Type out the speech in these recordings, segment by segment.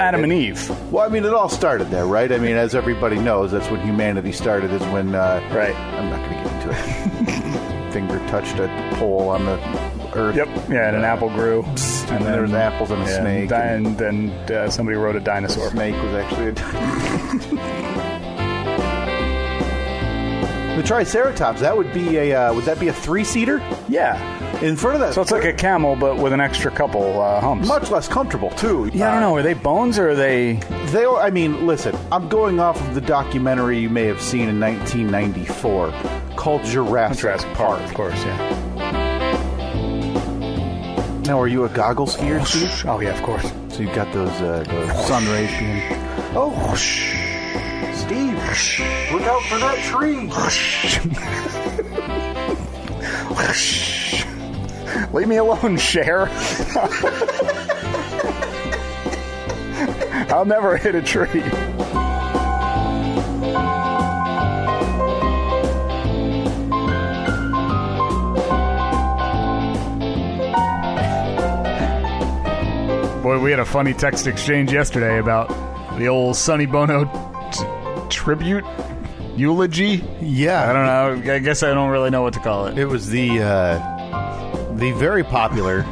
Adam and Eve. Well, I mean, it all started there, right? I mean, as everybody knows, that's when humanity started, is when... right. I'm not going to get into it. Finger touched a pole on the earth. Yep. Yeah, and an apple grew. And then there was apples and a snake. And then somebody wrote a dinosaur. The snake was actually a dinosaur. The Triceratops, that would be would that be a 3-seater? Yeah. In front of that. So it's like a camel, but with an extra couple humps. Much less comfortable, too. Yeah, I don't know. Are they bones or are they... I mean, listen, I'm going off of the documentary you may have seen in 1994 called Jurassic Park. Of course, yeah. Now, are you a goggle skier, Steve? Oh, yeah, of course. So you've got those sun rays being... Oh, Steve, look out for that tree. Leave me alone, Cher. I'll never hit a tree. Boy, we had a funny text exchange yesterday about the old Sonny Bono tribute eulogy. Yeah, I don't know. I guess I don't really know what to call it. It was the very popular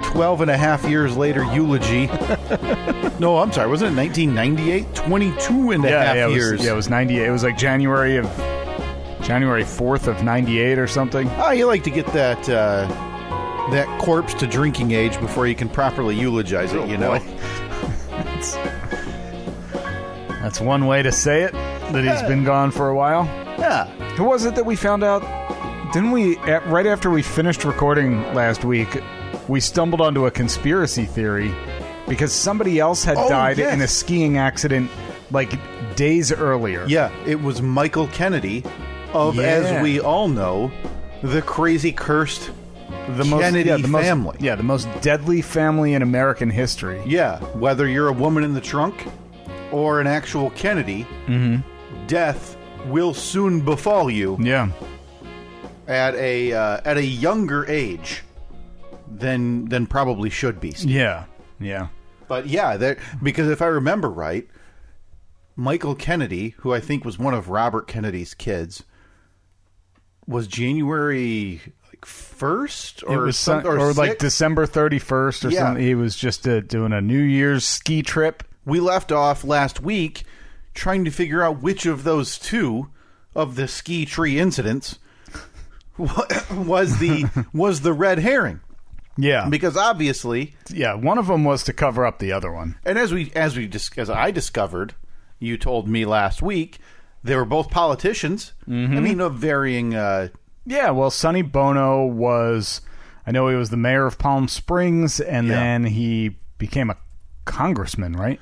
12 and a half years later eulogy. No, I'm sorry. Wasn't it 1998? 22 and a half years. It was 98. It was like January 4th of 98 or something. Oh, you like to get that corpse to drinking age before you can properly eulogize it, you know? That's one way to say it, that he's been gone for a while. Yeah. Who was it that we found out? Didn't we, right after we finished recording last week, we stumbled onto a conspiracy theory because somebody else had died in a skiing accident like days earlier. Yeah, it was Michael Kennedy of, as we all know, the crazy cursed Kennedy family. The most deadly family in American history. Yeah, whether you're a woman in the trunk or an actual Kennedy, death will soon befall you. Yeah, at a younger age than probably should be. Yeah. But yeah, because if I remember right, Michael Kennedy, who I think was one of Robert Kennedy's kids, was January 1st or like December 31st or something. He was just doing a New Year's ski trip. We left off last week trying to figure out which of those two of the ski tree incidents was the red herring. Yeah, because obviously, one of them was to cover up the other one. And as I discovered, you told me last week, they were both politicians. I mean, of varying. Well, Sonny Bono was. I know he was the mayor of Palm Springs, and then he became a congressman, right?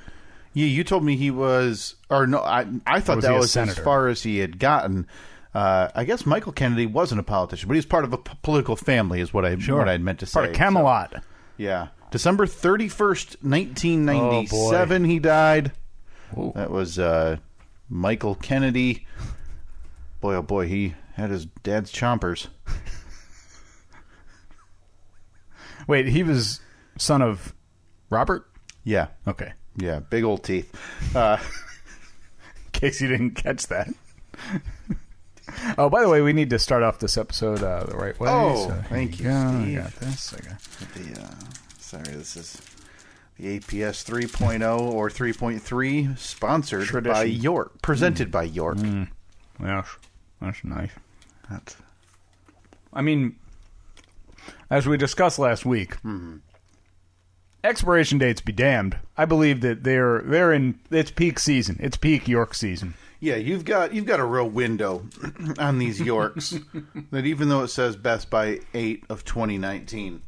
Yeah, you told me he was, or no, I thought that was as far as he had gotten. I guess Michael Kennedy wasn't a politician, but he was part of a political family, is what I meant to say. Part of Camelot. So, yeah. December 31st, 1997, he died. Whoa. That was Michael Kennedy. Boy, oh boy, he had his dad's chompers. Wait, he was son of Robert? Yeah. Okay. Yeah, big old teeth. In case you didn't catch that. Oh, by the way, we need to start off this episode the right way. Oh, so thank you, Steve. I got this. Sorry, this is the APS 3.0 or 3.3, sponsored by York, presented by York. Yeah, that's nice. I mean, as we discussed last week, expiration dates be damned. I believe that they're in its peak season. It's peak York season. Yeah, you've got a real window on these Yorks that even though it says best by 8 of 2019,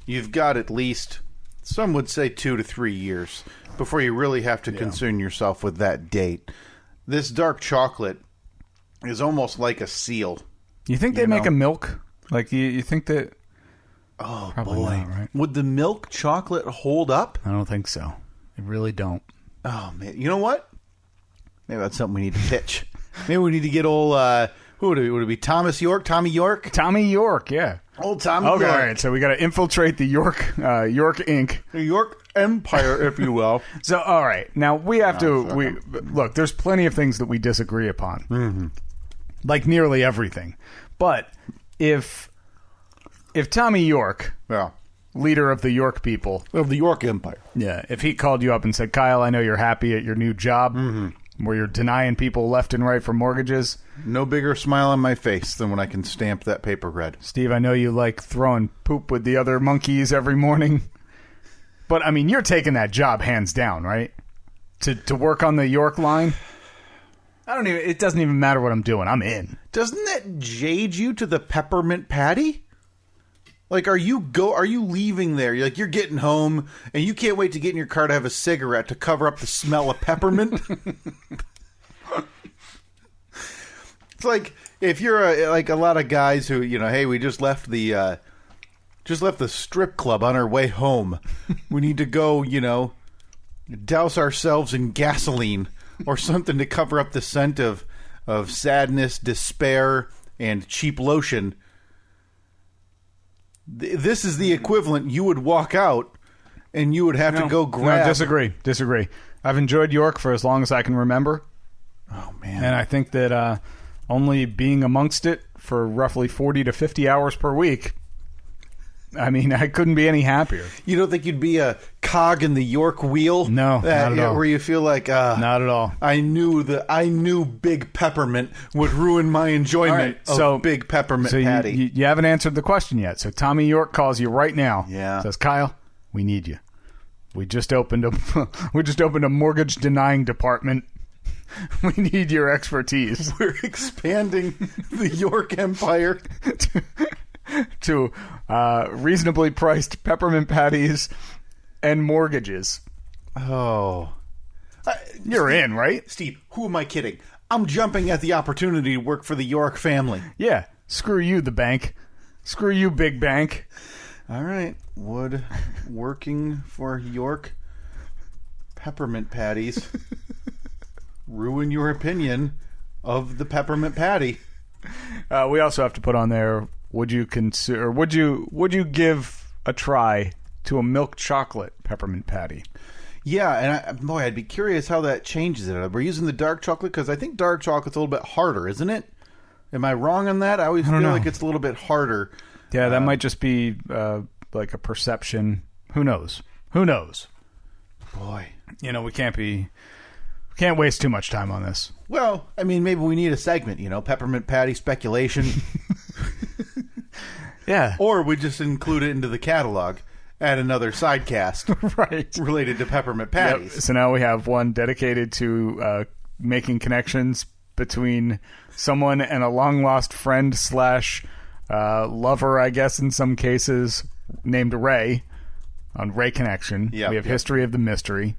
you've got at least, some would say 2 to 3 years before you really have to concern yourself with that date. This dark chocolate is almost like a seal. You think they make a milk? Like you think that? Oh, probably boy. Not, right? Would the milk chocolate hold up? I don't think so. They really don't. Oh, man. You know what? Maybe that's something we need to pitch. Maybe we need to get old, who would it be? Tommy York? Tommy York, yeah. Old Tommy Okay, York. all right. So we got to infiltrate the York Inc. The York Empire, if you will. So, all right. Now, we have to... Look, there's plenty of things that we disagree upon. Mm-hmm. Like nearly everything. But if Tommy York, leader of the York people... Of the York Empire. Yeah, if he called you up and said, Kyle, I know you're happy at your new job, where you're denying people left and right for mortgages... No bigger smile on my face than when I can stamp that paper red. Steve, I know you like throwing poop with the other monkeys every morning. But, I mean, you're taking that job hands down, right? To work on the York line? It doesn't even matter what I'm doing. I'm in. Doesn't that jade you to the peppermint patty? Like, are you leaving there? You're getting home, and you can't wait to get in your car to have a cigarette to cover up the smell of peppermint? It's like if you're like a lot of guys who, hey, we just left the strip club on our way home. We need to go, douse ourselves in gasoline or something to cover up the scent of sadness, despair, and cheap lotion. This is the equivalent. You would walk out and you would have to go grab. No, disagree. I've enjoyed York for as long as I can remember. Oh, man. And I think that only being amongst it for roughly 40 to 50 hours per week, I mean, I couldn't be any happier. You don't think you'd be a cog in the York wheel? No, not at all. Where you feel like, not at all. I knew Big Peppermint would ruin my enjoyment of Big Peppermint patty. You haven't answered the question yet. So Tommy York calls you right now. Yeah. Says, Kyle, we need you. We just opened a mortgage denying department. We need your expertise. We're expanding the York Empire to reasonably priced peppermint patties and mortgages. Oh. You're in, right? Steve, who am I kidding? I'm jumping at the opportunity to work for the York family. Yeah. Screw you, the bank. Screw you, big bank. All right. Would working for York peppermint patties ruin your opinion of the peppermint patty? We also have to put on there, would you give a try to a milk chocolate peppermint patty? Yeah, and I'd be curious how that changes it. We're using the dark chocolate because I think dark chocolate's a little bit harder, isn't it? Am I wrong on that? I always feel like it's a little bit harder. Yeah, that might just be like a perception. Who knows? Boy. We can't waste too much time on this. Well, I mean, maybe we need a segment, peppermint patty speculation. Yeah. Or we just include it into the catalog, add another sidecast right, related to peppermint patties. Yep. So now we have one dedicated to making connections between someone and a long-lost friend / lover, I guess, in some cases, named Ray, on Ray Connection. Yep, we have History of the Mystery.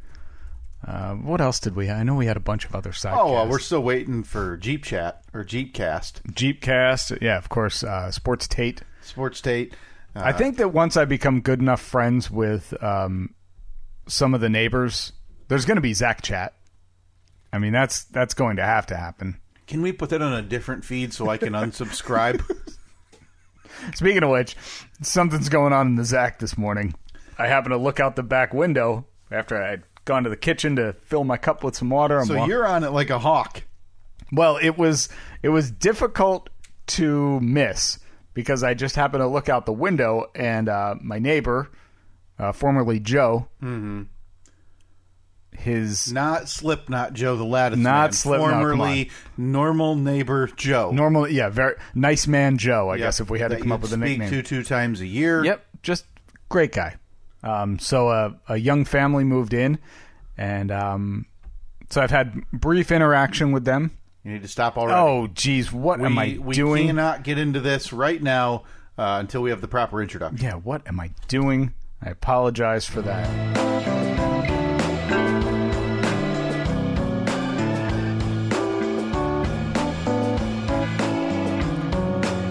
What else did we have? I know we had a bunch of other sidecasts. Oh, we're still waiting for Jeep Chat or Jeepcast. Jeepcast, yeah, of course. Sports Tate. I think that once I become good enough friends with some of the neighbors, there's going to be Zach Chat. I mean, that's going to happen. Can we put that on a different feed so I can unsubscribe? Speaking of which, something's going on in the Zach this morning. I happened to look out the back window after I'd gone to the kitchen to fill my cup with some water. So you're on it like a hawk. Well, it was difficult to miss because I just happened to look out the window and my neighbor, formerly Joe, his not Slipknot Joe, the Lattice not man, Slipknot, formerly normal neighbor Joe, very nice man Joe. I guess if we had to come up with a nickname, speak to 2 times a year. Yep, just great guy. So a young family moved in, and so I've had brief interaction with them. You need to stop already. Oh, geez, what am I doing? We cannot get into this right now until we have the proper introduction. Yeah, what am I doing? I apologize for that.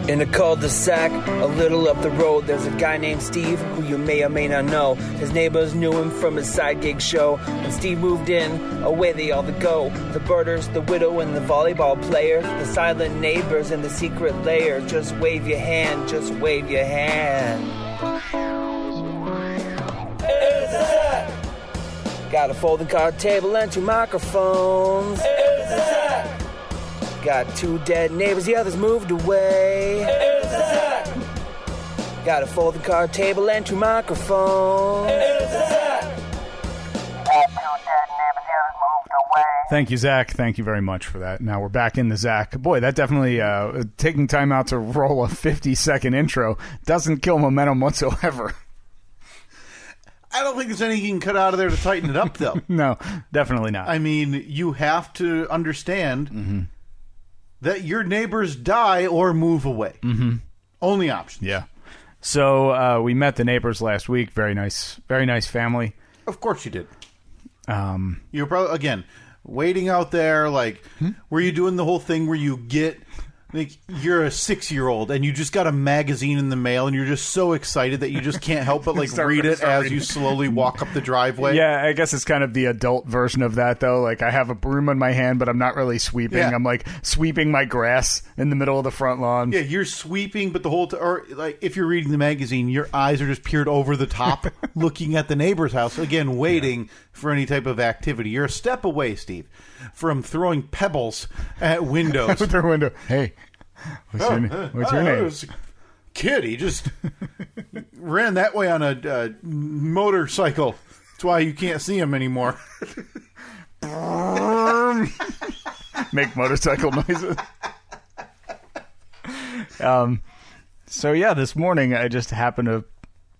In a cul-de-sac, a little up the road, there's a guy named Steve who you may or may not know. His neighbors knew him from his side gig show. When Steve moved in, away they all go. The birders, the widow, and the volleyball players, the silent neighbors and the secret layer. Just wave your hand, just wave your hand. Hey, Zach! Got a folding card table and 2 microphones. Hey, Zach! Got 2 dead neighbors, the others moved away. Hey, Zach! Got a folding card table and 2 microphones. Hey, Zach! Got 2 dead neighbors, the others moved away. Thank you, Zach. Thank you very much for that. Now we're back in the Zach. Boy, that definitely, taking time out to roll a 50-second intro doesn't kill momentum whatsoever. I don't think there's anything you can cut out of there to tighten it up, though. No, definitely not. I mean, you have to understand that your neighbors die or move away. Only option. Yeah. So we met the neighbors last week. Very nice family. Of course you did. You're probably, again, waiting out there, like, were you doing the whole thing where you get, like, you're a 6-year-old and you just got a magazine in the mail and you're just so excited that you just can't help but, like, read it as you slowly walk up the driveway? Yeah, I guess it's kind of the adult version of that, though. Like, I have a broom in my hand, but I'm not really sweeping. Yeah. I'm, like, sweeping my grass in the middle of the front lawn. Yeah, you're sweeping, but the whole or like if you're reading the magazine, your eyes are just peered over the top, looking at the neighbor's house, again, waiting for any type of activity. You're a step away, Steve, from throwing pebbles at windows. Out their window. Hey, what's your name? Kid, he just ran that way on a motorcycle. That's why you can't see him anymore. Make motorcycle noises. So yeah, this morning I just happened to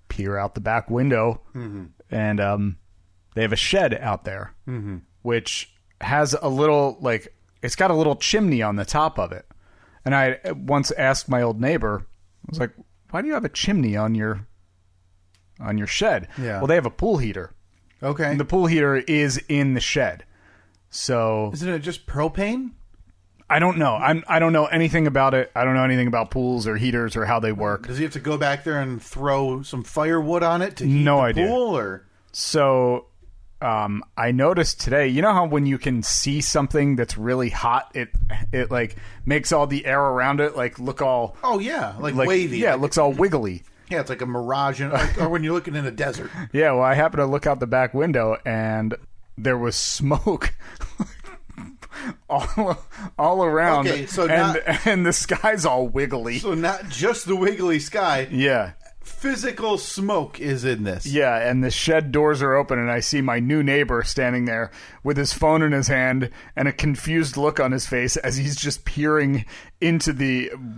peer out the back window, and they have a shed out there, which has a little, like, it's got a little chimney on the top of it. And I once asked my old neighbor, I was like, "Why do you have a chimney on your shed?" Yeah. Well, they have a pool heater. Okay. And the pool heater is in the shed. So Isn't it just propane? I don't know. I don't know anything about it. I don't know anything about pools or heaters or how they work. Does he have to go back there and throw some firewood on it to heat No the idea. pool? Or So I noticed today, you know how when you can see something that's really hot, it like makes all the air around it like look all like wavy. Yeah, it looks all wiggly. Yeah, it's like a mirage, or when you're looking in a desert. Yeah, well, I happened to look out the back window and there was smoke all around. Okay, so and the sky's all wiggly. So not just the wiggly sky. Yeah. Physical smoke is in this. Yeah, and the shed doors are open, and I see my new neighbor standing there with his phone in his hand and a confused look on his face as he's just peering into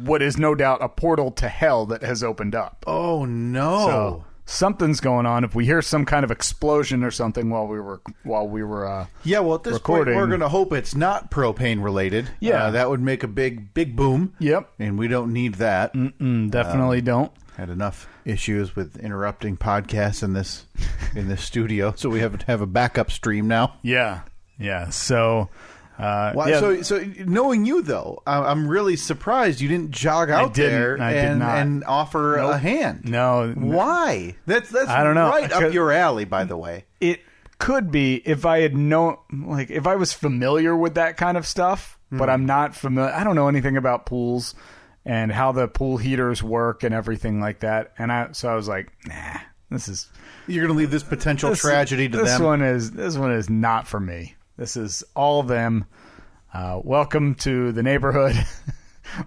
what is no doubt a portal to hell that has opened up. Oh, no. So something's going on. If we hear some kind of explosion or something while we were yeah, well, at this recording, point, we're going to hope it's not propane related. Yeah. That would make a big boom. Yep. And we don't need that. Definitely don't. Had enough issues with interrupting podcasts in this studio, so we have to have a backup stream now. Yeah. So, So knowing you though, I'm really surprised you didn't jog out there and offer a hand. No, why? That's I don't know. Right up your alley, by the way. It could be if I had known, like if I was familiar with that kind of stuff, but I'm not familiar. I don't know anything about pools and how the pool heaters work and everything like that. And I was like, nah, You're going to leave this potential tragedy to them. This one is not for me. This is all of them. Welcome to the neighborhood.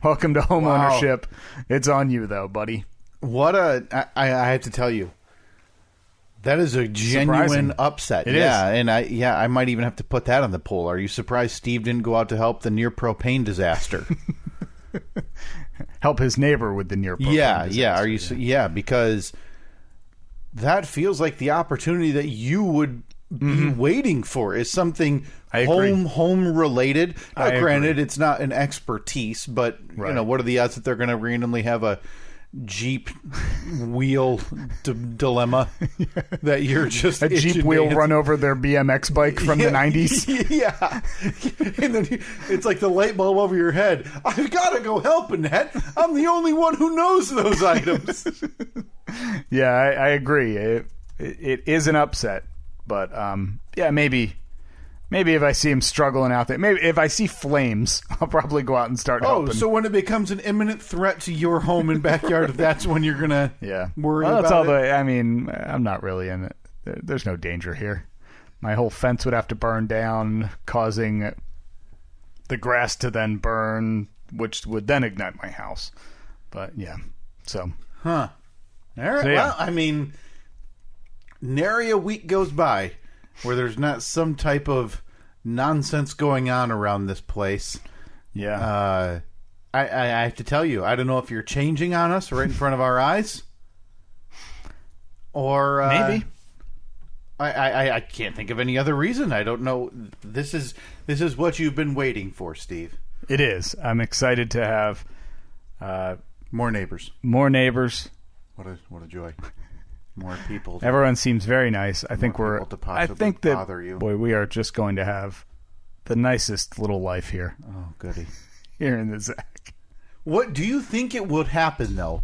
Welcome to home ownership. It's on you though, buddy. I have to tell you, that is a genuine Surprising. upset. It is. is. And I might even have to put that on the poll. Are you surprised Steve didn't go out to help the near propane disaster? Help his neighbor with the near propane disaster. Because that feels like the opportunity that you would be waiting for is something home related. Now, granted, it's not an expertise, but you know, what are the odds that they're going to randomly have a Jeep wheel dilemma that you're just a Jeep wheel run over their BMX bike from the 90s. Yeah. And then it's like the light bulb over your head. I've got to go help Annette. I'm the only one who knows those items. Yeah, I agree. It is an upset, but yeah, maybe if I see him struggling out there, maybe if I see flames, I'll probably go out and start helping. Oh, so when it becomes an imminent threat to your home and backyard, that's when you're gonna worry about that's all it? I mean, I'm not really in it. There's no danger here. My whole fence would have to burn down, causing the grass to then burn, which would then ignite my house. But yeah, so. Huh. All right. So, yeah. Well, I mean, nary a week goes by where there's not some type of nonsense going on around this place. Yeah. I have to tell you, I don't know if you're changing on us right in front of our eyes. Or maybe. I can't think of any other reason. I don't know. This is what you've been waiting for, Steve. It is. I'm excited to have more neighbors. More neighbors. What a joy. More people. Everyone seems very nice. I think that bother you. Boy, we are just going to have the nicest little life here. Oh, goody. Here in the Zach. What do you think it would happen though?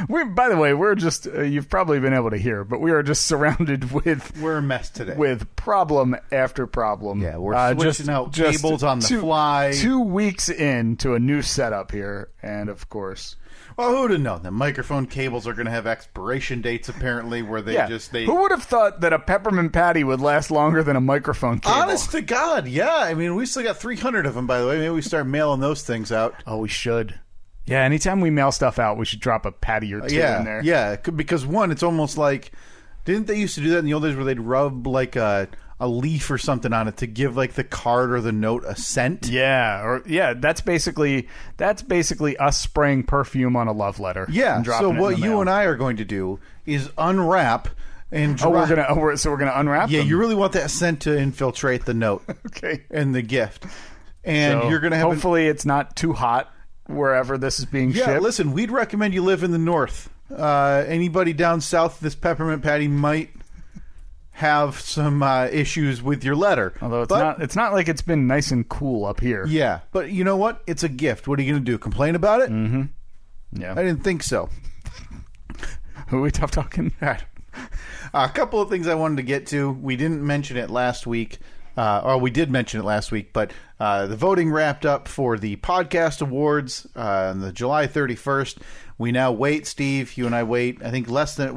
By the way, we're just you've probably been able to hear, but we are just surrounded with we're a mess today. With problem after problem. Yeah, we're switching out cables on the fly. 2 weeks into a new setup here, and of course, well, who would have known that microphone cables are going to have expiration dates? Apparently, where they Who would have thought that a peppermint patty would last longer than a microphone cable? Honest to God, yeah. I mean, we still got 300 of them, by the way. Maybe we start mailing those things out. Oh, we should. Yeah, anytime we mail stuff out, we should drop a patty or two in there. Yeah, because one, it's almost like, didn't they used to do that in the old days where they'd rub like a leaf or something on it to give like the card or the note a scent? Yeah, that's basically us spraying perfume on a love letter. Yeah. And so what you and I are going to do is unwrap and drop. We're gonna unwrap. Yeah, them? you really want that scent to infiltrate the note. Okay. And the gift, and you're gonna have hopefully it's not too hot wherever this is being shipped. Yeah, listen, we'd recommend you live in the north. Anybody down south, this peppermint patty might have some issues with your letter. Although it's not like it's been nice and cool up here. Yeah, but you know what? It's a gift. What are you going to do? Complain about it? Mm-hmm. Yeah. I didn't think so. Who are we tough talking? A couple of things I wanted to get to. We didn't mention it last week. Or we did mention it last week, but the voting wrapped up for the podcast awards on the July 31st. We now wait, Steve. You and I wait. I think it's less than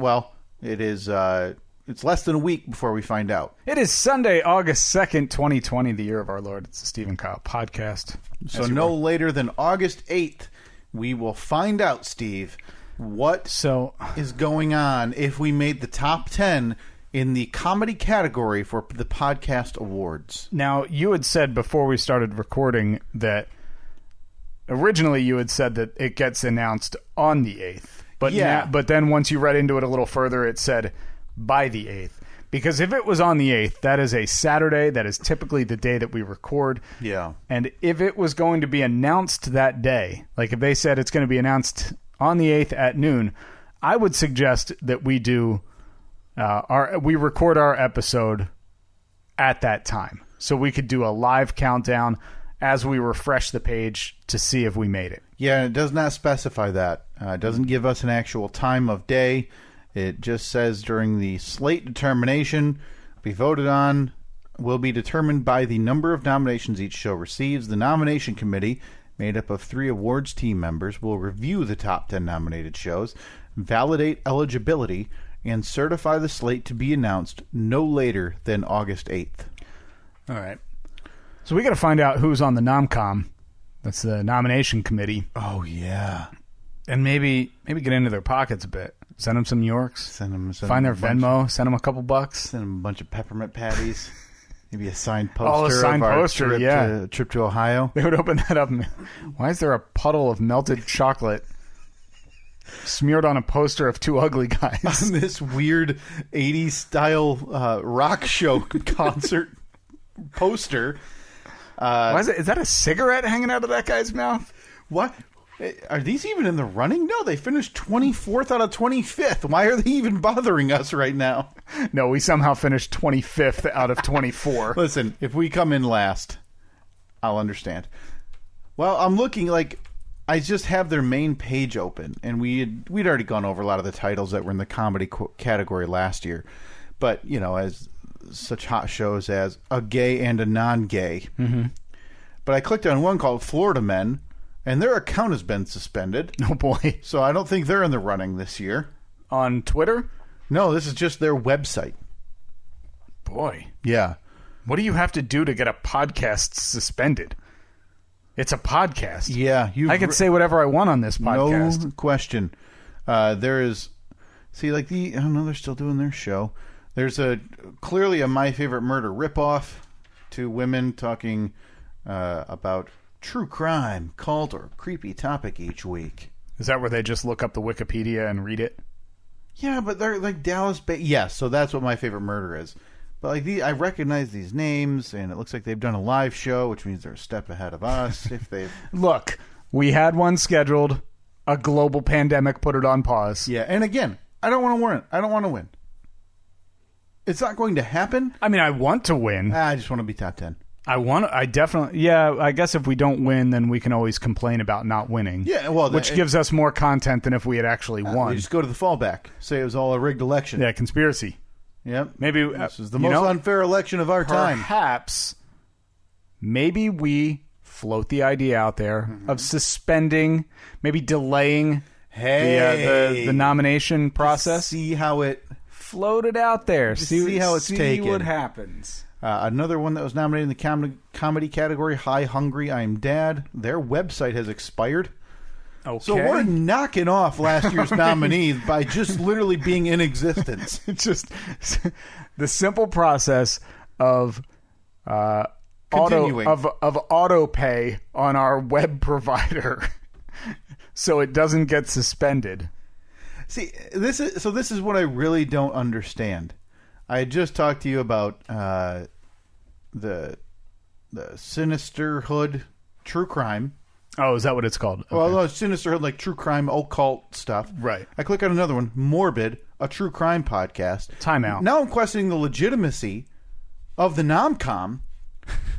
a week before we find out. It is Sunday, August 2nd, 2020, the year of our Lord. It's the Steve and Kyle podcast. So no later than August 8th, we will find out, Steve, what is going on if we made the top 10 in the comedy category for the podcast awards. Now, you had said before we started recording that originally you had said that it gets announced on the 8th. But then once you read into it a little further, it said by the 8th. Because if it was on the 8th, that is a Saturday. That is typically the day that we record. Yeah. And if it was going to be announced that day, like if they said it's going to be announced on the 8th at noon, I would suggest that we do... we record our episode at that time, so we could do a live countdown as we refresh the page to see if we made it. Yeah, it does not specify that. It doesn't give us an actual time of day. It just says during the slate determination, be voted on, will be determined by the number of nominations each show receives. The nomination committee, made up of 3 awards team members, will review the top 10 nominated shows, validate eligibility, and certify the slate to be announced no later than August 8th. All right. So we got to find out who's on the nomcom. That's the nomination committee. Oh, yeah. And maybe get into their pockets a bit. Send them some Yorks. Find their Venmo. Send them a couple bucks. Send them a bunch of peppermint patties. Maybe a signed poster of our trip to Ohio. They would open that up. Why is there a puddle of melted chocolate smeared on a poster of 2 ugly guys? On this weird 80s style rock show concert poster. Why is that a cigarette hanging out of that guy's mouth? What? Are these even in the running? No, they finished 24th out of 25th. Why are they even bothering us right now? No, we somehow finished 25th out of 24. Listen, if we come in last, I'll understand. Well, I'm looking I just have their main page open, and we'd already gone over a lot of the titles that were in the comedy category last year. But, as such hot shows as A Gay and a Non-Gay. Mm-hmm. But I clicked on one called Florida Men, and their account has been suspended. Oh, boy. So I don't think they're in the running this year. On Twitter? No, this is just their website. Boy. Yeah. What do you have to do to get a podcast suspended? It's a podcast. Yeah. I can say whatever I want on this podcast. No question. There is... See, I don't know, they're still doing their show. There's clearly a My Favorite Murder ripoff. Two women talking about true crime, cult, or creepy topic each week. Is that where they just look up the Wikipedia and read it? Yeah, but they're Dallas-based. Yes, so that's what My Favorite Murder is. But I recognize these names, and it looks like they've done a live show, which means they're a step ahead of us. If they've Look, we had one scheduled. A global pandemic put it on pause. Yeah, and again, I don't want to win. I don't want to win. It's not going to happen. I mean, I want to win. I just want to be top 10. I definitely, yeah, I guess if we don't win, then we can always complain about not winning. Yeah, well, which gives us more content than if we had actually won. We just go to the fallback. Say it was all a rigged election. Yeah, conspiracy. Yep. Maybe this is the most unfair election of our time. Perhaps, maybe we float the idea out there of suspending, maybe delaying the nomination process. See how it... Float it out there. See how it's taken. See what happens. Another one that was nominated in the comedy category, Hi Hungry, I'm Dad. Their website has expired. Okay. So we're knocking off last year's nominees by just literally being in existence. It's just the simple process of auto pay on our web provider so it doesn't get suspended. See, this is what I really don't understand. I had just talked to you about the Sinisterhood true crime. Oh, is that what it's called? Okay. Well, no, Sinisterhood, like true crime, occult stuff. Right. I click on another one, Morbid, a true crime podcast. Time out. Now I'm questioning the legitimacy of the Nomcom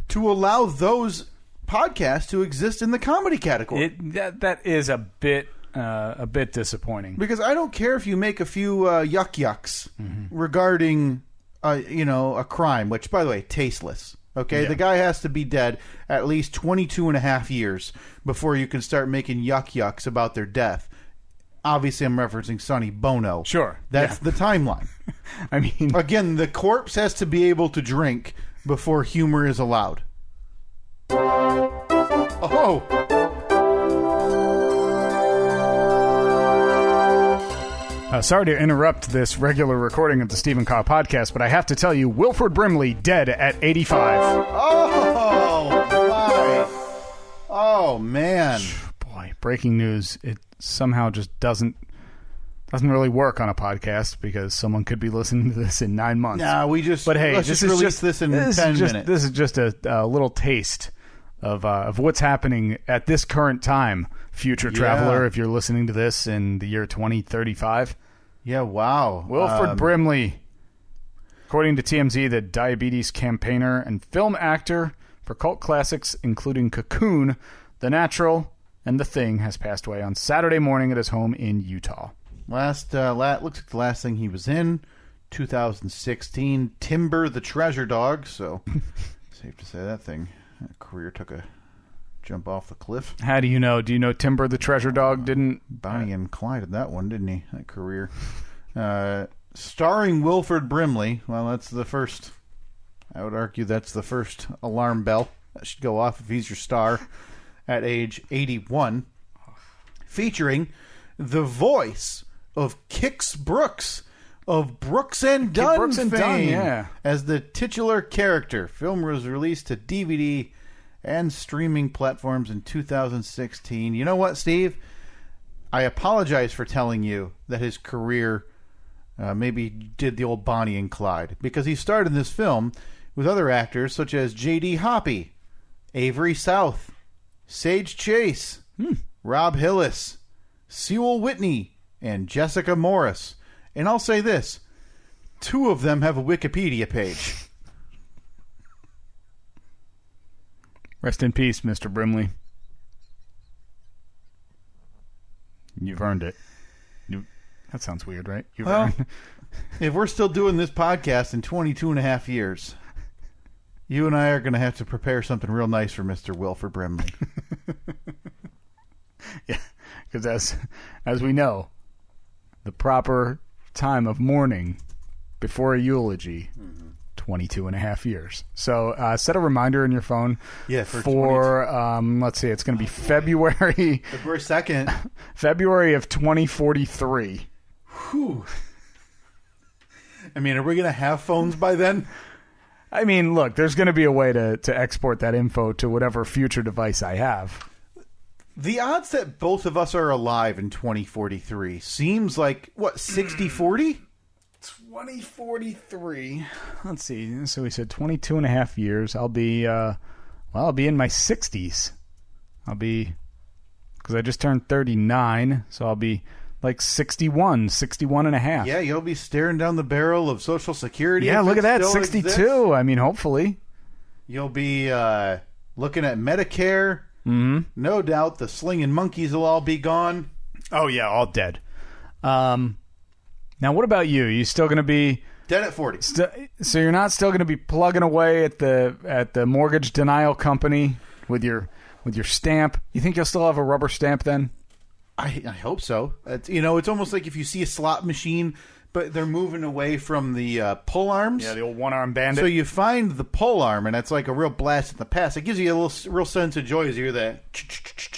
to allow those podcasts to exist in the comedy category. That is a bit disappointing. Because I don't care if you make a few yucks regarding a crime, which, by the way, tasteless. Okay, yeah. The guy has to be dead at least 22 and a half years before you can start making yucks about their death. Obviously, I'm referencing Sonny Bono. Sure. That's the timeline. I mean... Again, the corpse has to be able to drink before humor is allowed. Oh! Sorry to interrupt this regular recording of the Stephen Kaw podcast, but I have to tell you, Wilford Brimley dead at 85. Oh, my. Oh, man. Boy, breaking news. It somehow just doesn't really work on a podcast because someone could be listening to this in 9 months. Nah, But hey, let's this just is release this in 10 minutes. This is just a little taste of what's happening at this current time, future traveler, if you're listening to this in the year 2035. Yeah, wow. Wilford Brimley, according to TMZ, the diabetes campaigner and film actor for cult classics including Cocoon, The Natural, and The Thing, has passed away on Saturday morning at his home in Utah. Looks like the last thing he was in, 2016, Timber the Treasure Dog, so safe to say that career took a jump off the cliff. How do you know? Do you know Timber the Treasure Dog didn't... Bonnie and Clyde had that one, didn't he? That career. Starring Wilford Brimley. Well, that's the first... I would argue that's the first alarm bell that should go off if he's your star at age 81. Featuring the voice of Kix Brooks of Brooks and Dunn Brooks and fame Dunn, yeah. as the titular character. Film was released to DVD and streaming platforms in 2016. You know what, Steve? I apologize for telling you that his career maybe did the old Bonnie and Clyde, because he starred in this film with other actors such as J.D. Hoppy, Avery South, Sage Chase, Rob Hillis, Sewell Whitney, and Jessica Morris. And I'll say this, 2 of them have a Wikipedia page. Rest in peace, Mr. Brimley. You've earned it. That sounds weird, right? If we're still doing this podcast in 22 and a half years, you and I are going to have to prepare something real nice for Mr. Wilford Brimley. Yeah, because as we know, the proper time of mourning before a eulogy, 22 and a half years. So set a reminder in your phone for let's see, it's going to be February 2nd. February of 2043. Whew. I mean, are we going to have phones by then? I mean, look, there's going to be a way to export that info to whatever future device I have. The odds that both of us are alive in 2043 seems like, what, 60-40? 2043. Let's see. So we said 22 and a half years. I'll be in my 60s. Because I just turned 39, so I'll be like 61 and a half. Yeah, you'll be staring down the barrel of Social Security. Yeah, look at that, 62. Exists. I mean, hopefully. You'll be looking at Medicare. Mm-hmm. No doubt the slinging monkeys will all be gone. Oh, yeah, all dead. Now, what about you? You still going to be dead at 40? So you're not still going to be plugging away at the mortgage denial company with your stamp? You think you'll still have a rubber stamp then? I hope so. It's almost like if you see a slot machine, but they're moving away from the pull arms. Yeah, the old one-arm bandit. So you find the pull arm, and it's like a real blast in the past. It gives you a real sense of joy as you hear that.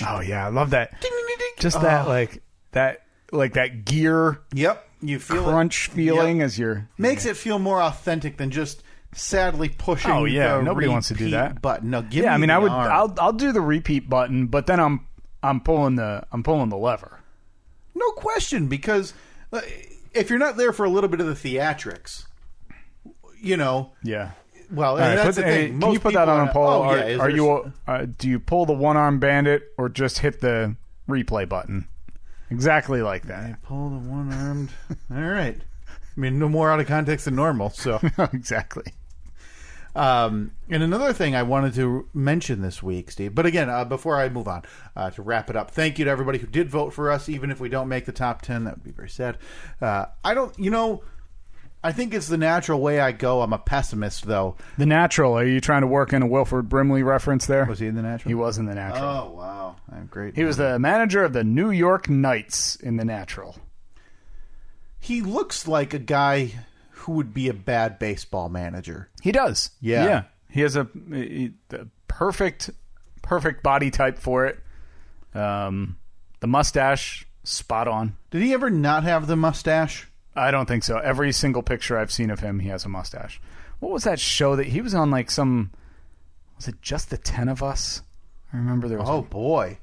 Oh yeah, I love that. Ding, ding, ding. Just that gear. Yep, you feel crunch feeling as you're makes it feel more authentic than just sadly pushing. Oh yeah, nobody wants to do that button. No, give me I mean, the arm. I'll do the repeat button, but then I'm pulling the lever. No question, because if you're not there for a little bit of the theatrics, Yeah. Well, that's the thing. Can you put that on a poll? Oh, do you pull the one-arm bandit or just hit the replay button? Exactly like that. I pull the one-armed. All right. I mean, no more out of context than normal. So exactly. And another thing I wanted to mention this week, Steve, but again, before I move on, to wrap it up, thank you to everybody who did vote for us, even if we don't make the top 10. That would be very sad. I think it's the natural way I go. I'm a pessimist, though. The Natural. Are you trying to work in a Wilford Brimley reference there? Was he in The Natural? He was in The Natural. Oh, wow. I'm great. He was the manager of the New York Knights in The Natural. He looks like a guy who would be a bad baseball manager. He does. Yeah. He has the perfect body type for it. The mustache, spot on. Did he ever not have the mustache? I don't think so. Every single picture I've seen of him, he has a mustache. What was that show that he was on? Like was it Just the 10 of Us? I remember there was. Oh boy,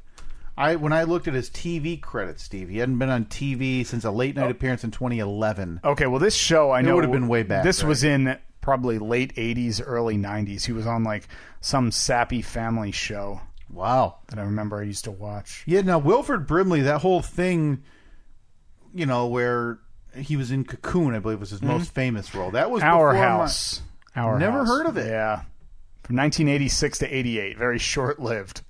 when I looked at his TV credits, Steve, he hadn't been on TV since a late night appearance in 2011. Okay, well this show I know would have been way back. This was in probably late 80s, early 90s. He was on like some sappy family show. Wow, that I remember I used to watch. Yeah, now Wilford Brimley, that whole thing, where he was in Cocoon, I believe was his most famous role. That was Our House. Never heard of it. Yeah. From 1986 to 88. Very short-lived.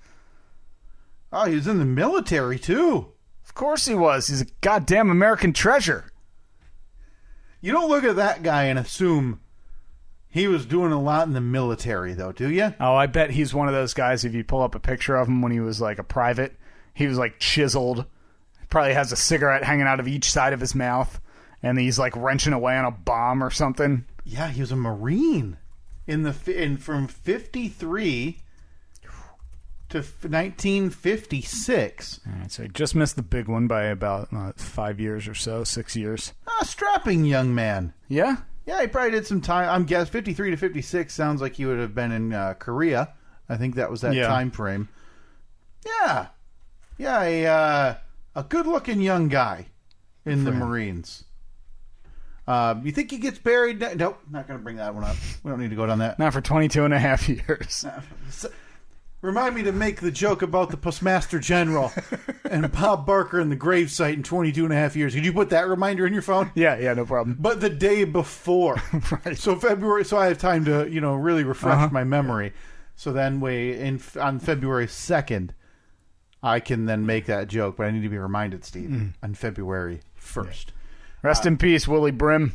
Oh, he was in the military, too. Of course he was. He's a goddamn American treasure. You don't look at that guy and assume he was doing a lot in the military, though, do you? Oh, I bet he's one of those guys, if you pull up a picture of him when he was like a private, he was like chiseled. Probably has a cigarette hanging out of each side of his mouth. And he's like wrenching away on a bomb or something. Yeah, he was a Marine from 53 to 1956. All right, so he just missed the big one by about 5 years or so, 6 years. Strapping young man. Yeah? Yeah, he probably did some time. I'm guessing 53 to 56 sounds like he would have been in Korea. I think that was that time frame. Yeah. Yeah, a good-looking young guy in the Marines. You think he gets buried? Nope, not going to bring that one up. We don't need to go down that. Not for 22 and a half years. Remind me to make the joke about the Postmaster General and Bob Barker and the gravesite in 22 and a half years. Could you put that reminder in your phone? Yeah, no problem. But the day before. Right. So February, so I have time to, really refresh my memory. So then on February 2nd, I can then make that joke, but I need to be reminded, Steve, on February 1st. Rest in peace, Willie Brim.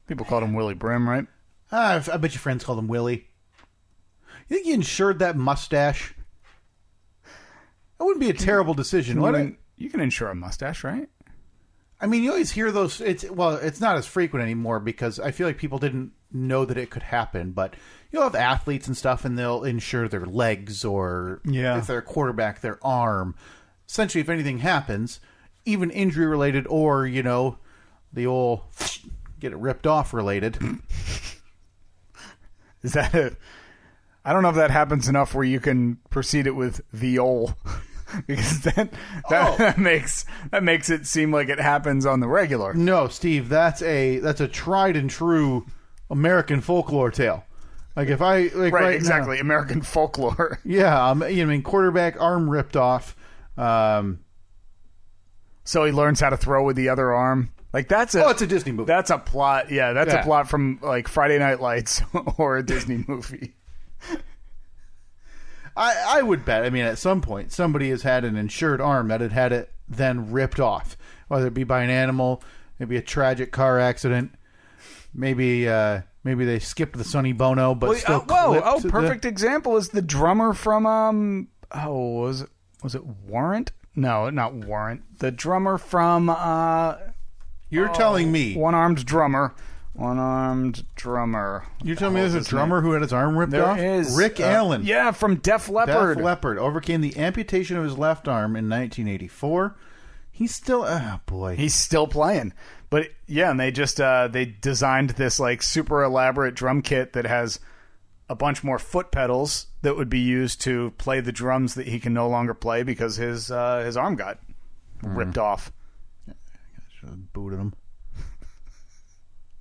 People called him Willie Brim, right? I bet your friends called him Willie. You think you insured that mustache? That wouldn't be a terrible decision, would it? You can insure a mustache, right? I mean, you always hear those. It's not as frequent anymore because I feel like people didn't know that it could happen. But you'll have athletes and stuff, and they'll insure their legs or if they're a quarterback, their arm. Essentially, if anything happens, even injury related or the old get it ripped off related. Is that I don't know if that happens enough where you can precede it with the old, because that makes it seem like it happens on the regular. No, Steve, that's a tried and true American folklore tale. Like if I right exactly now, American folklore. Yeah, quarterback arm ripped off. So he learns how to throw with the other arm. Like it's a Disney movie. That's a plot. Yeah, that's a plot from like Friday Night Lights or a Disney movie. I would bet. I mean, at some point, somebody has had an insured arm that had it then ripped off, whether it be by an animal, maybe a tragic car accident, maybe they skipped the Sonny Bono, but still. Perfect example is the drummer from was it Warrant? No, not Warrant. The drummer from You're telling me one-armed drummer. You're telling me there's a drummer who had his arm ripped off? There is. Rick Allen. Yeah, from Def Leppard. Def Leppard overcame the amputation of his left arm in 1984. He's still... Oh, boy. He's still playing. But, yeah, and they just... they designed this, like, super elaborate drum kit that has a bunch more foot pedals that would be used to play the drums that he can no longer play because his arm got ripped off. I should have booted him.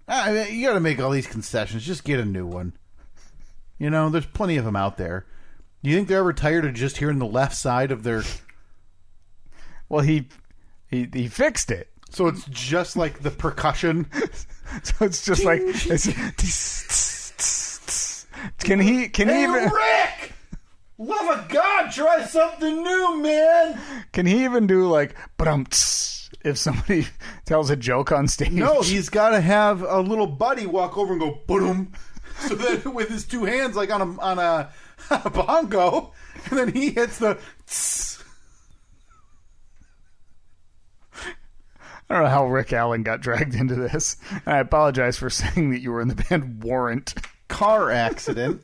I mean, you got to make all these concessions. Just get a new one. There's plenty of them out there. Do you think they're ever tired of just hearing the left side of their... Well, he fixed it. So it's just like the percussion. So it's just like... Can he even... Rick! Love of God, try something new, man! Can he even do like... if somebody tells a joke on stage? No, he's got to have a little buddy walk over and go boom, so that with his two hands like on a bongo, and then he hits the. I don't know how Rick Allen got dragged into this. I apologize for saying that you were in the band Warrant. Car accident.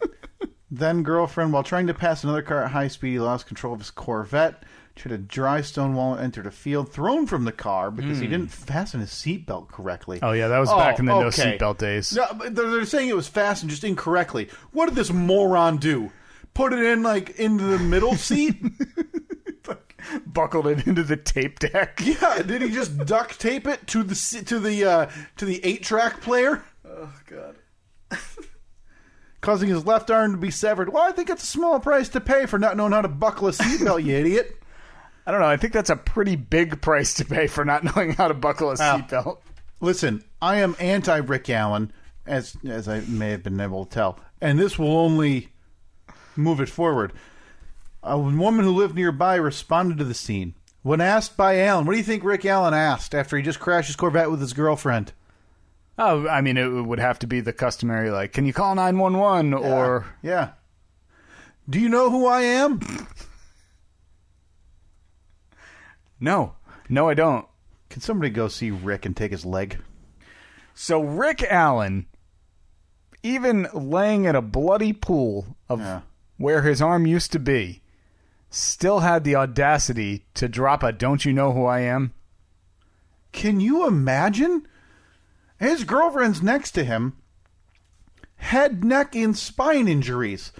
Then girlfriend, while trying to pass another car at high speed, he lost control of his Corvette. Tried a dry stone wall and entered a field, thrown from the car because he didn't fasten his seatbelt correctly. Oh, yeah, that was back in the no seatbelt days. No, they're saying it was fastened just incorrectly. What did this moron do? Put it in, like, into the middle seat? Buckled it into the tape deck. Yeah, did he just duct tape it to the 8-track player? Oh, God. Causing his left arm to be severed. Well, I think it's a small price to pay for not knowing how to buckle a seatbelt, you idiot. I don't know. I think that's a pretty big price to pay for not knowing how to buckle a seatbelt. Listen, I am anti-Rick Allen, as I may have been able to tell, and this will only move it forward. A woman who lived nearby responded to the scene. When asked by Allen, what do you think Rick Allen asked after he just crashed his Corvette with his girlfriend? Oh, I mean, it would have to be the customary, like, can you call 911 or... Yeah. Do you know who I am? No, I don't. Can somebody go see Rick and take his leg? So Rick Allen, even laying in a bloody pool of where his arm used to be, still had the audacity to drop a "Don't you know who I am?" Can you imagine? His girlfriend's next to him, head, neck, and spine injuries.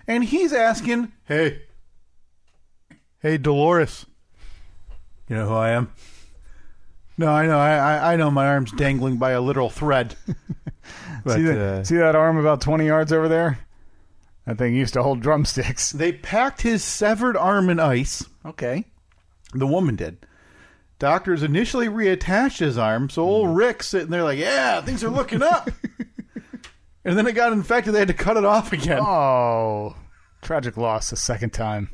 And he's asking, Hey, Dolores. You know who I am? No, I know. I know my arm's dangling by a literal thread. But, see that arm about 20 yards over there? That thing used to hold drumsticks. They packed his severed arm in ice. Okay. The woman did. Doctors initially reattached his arm, so old Rick's sitting there like, yeah, things are looking up. And then it got infected. They had to cut it off again. Oh, tragic loss a second time.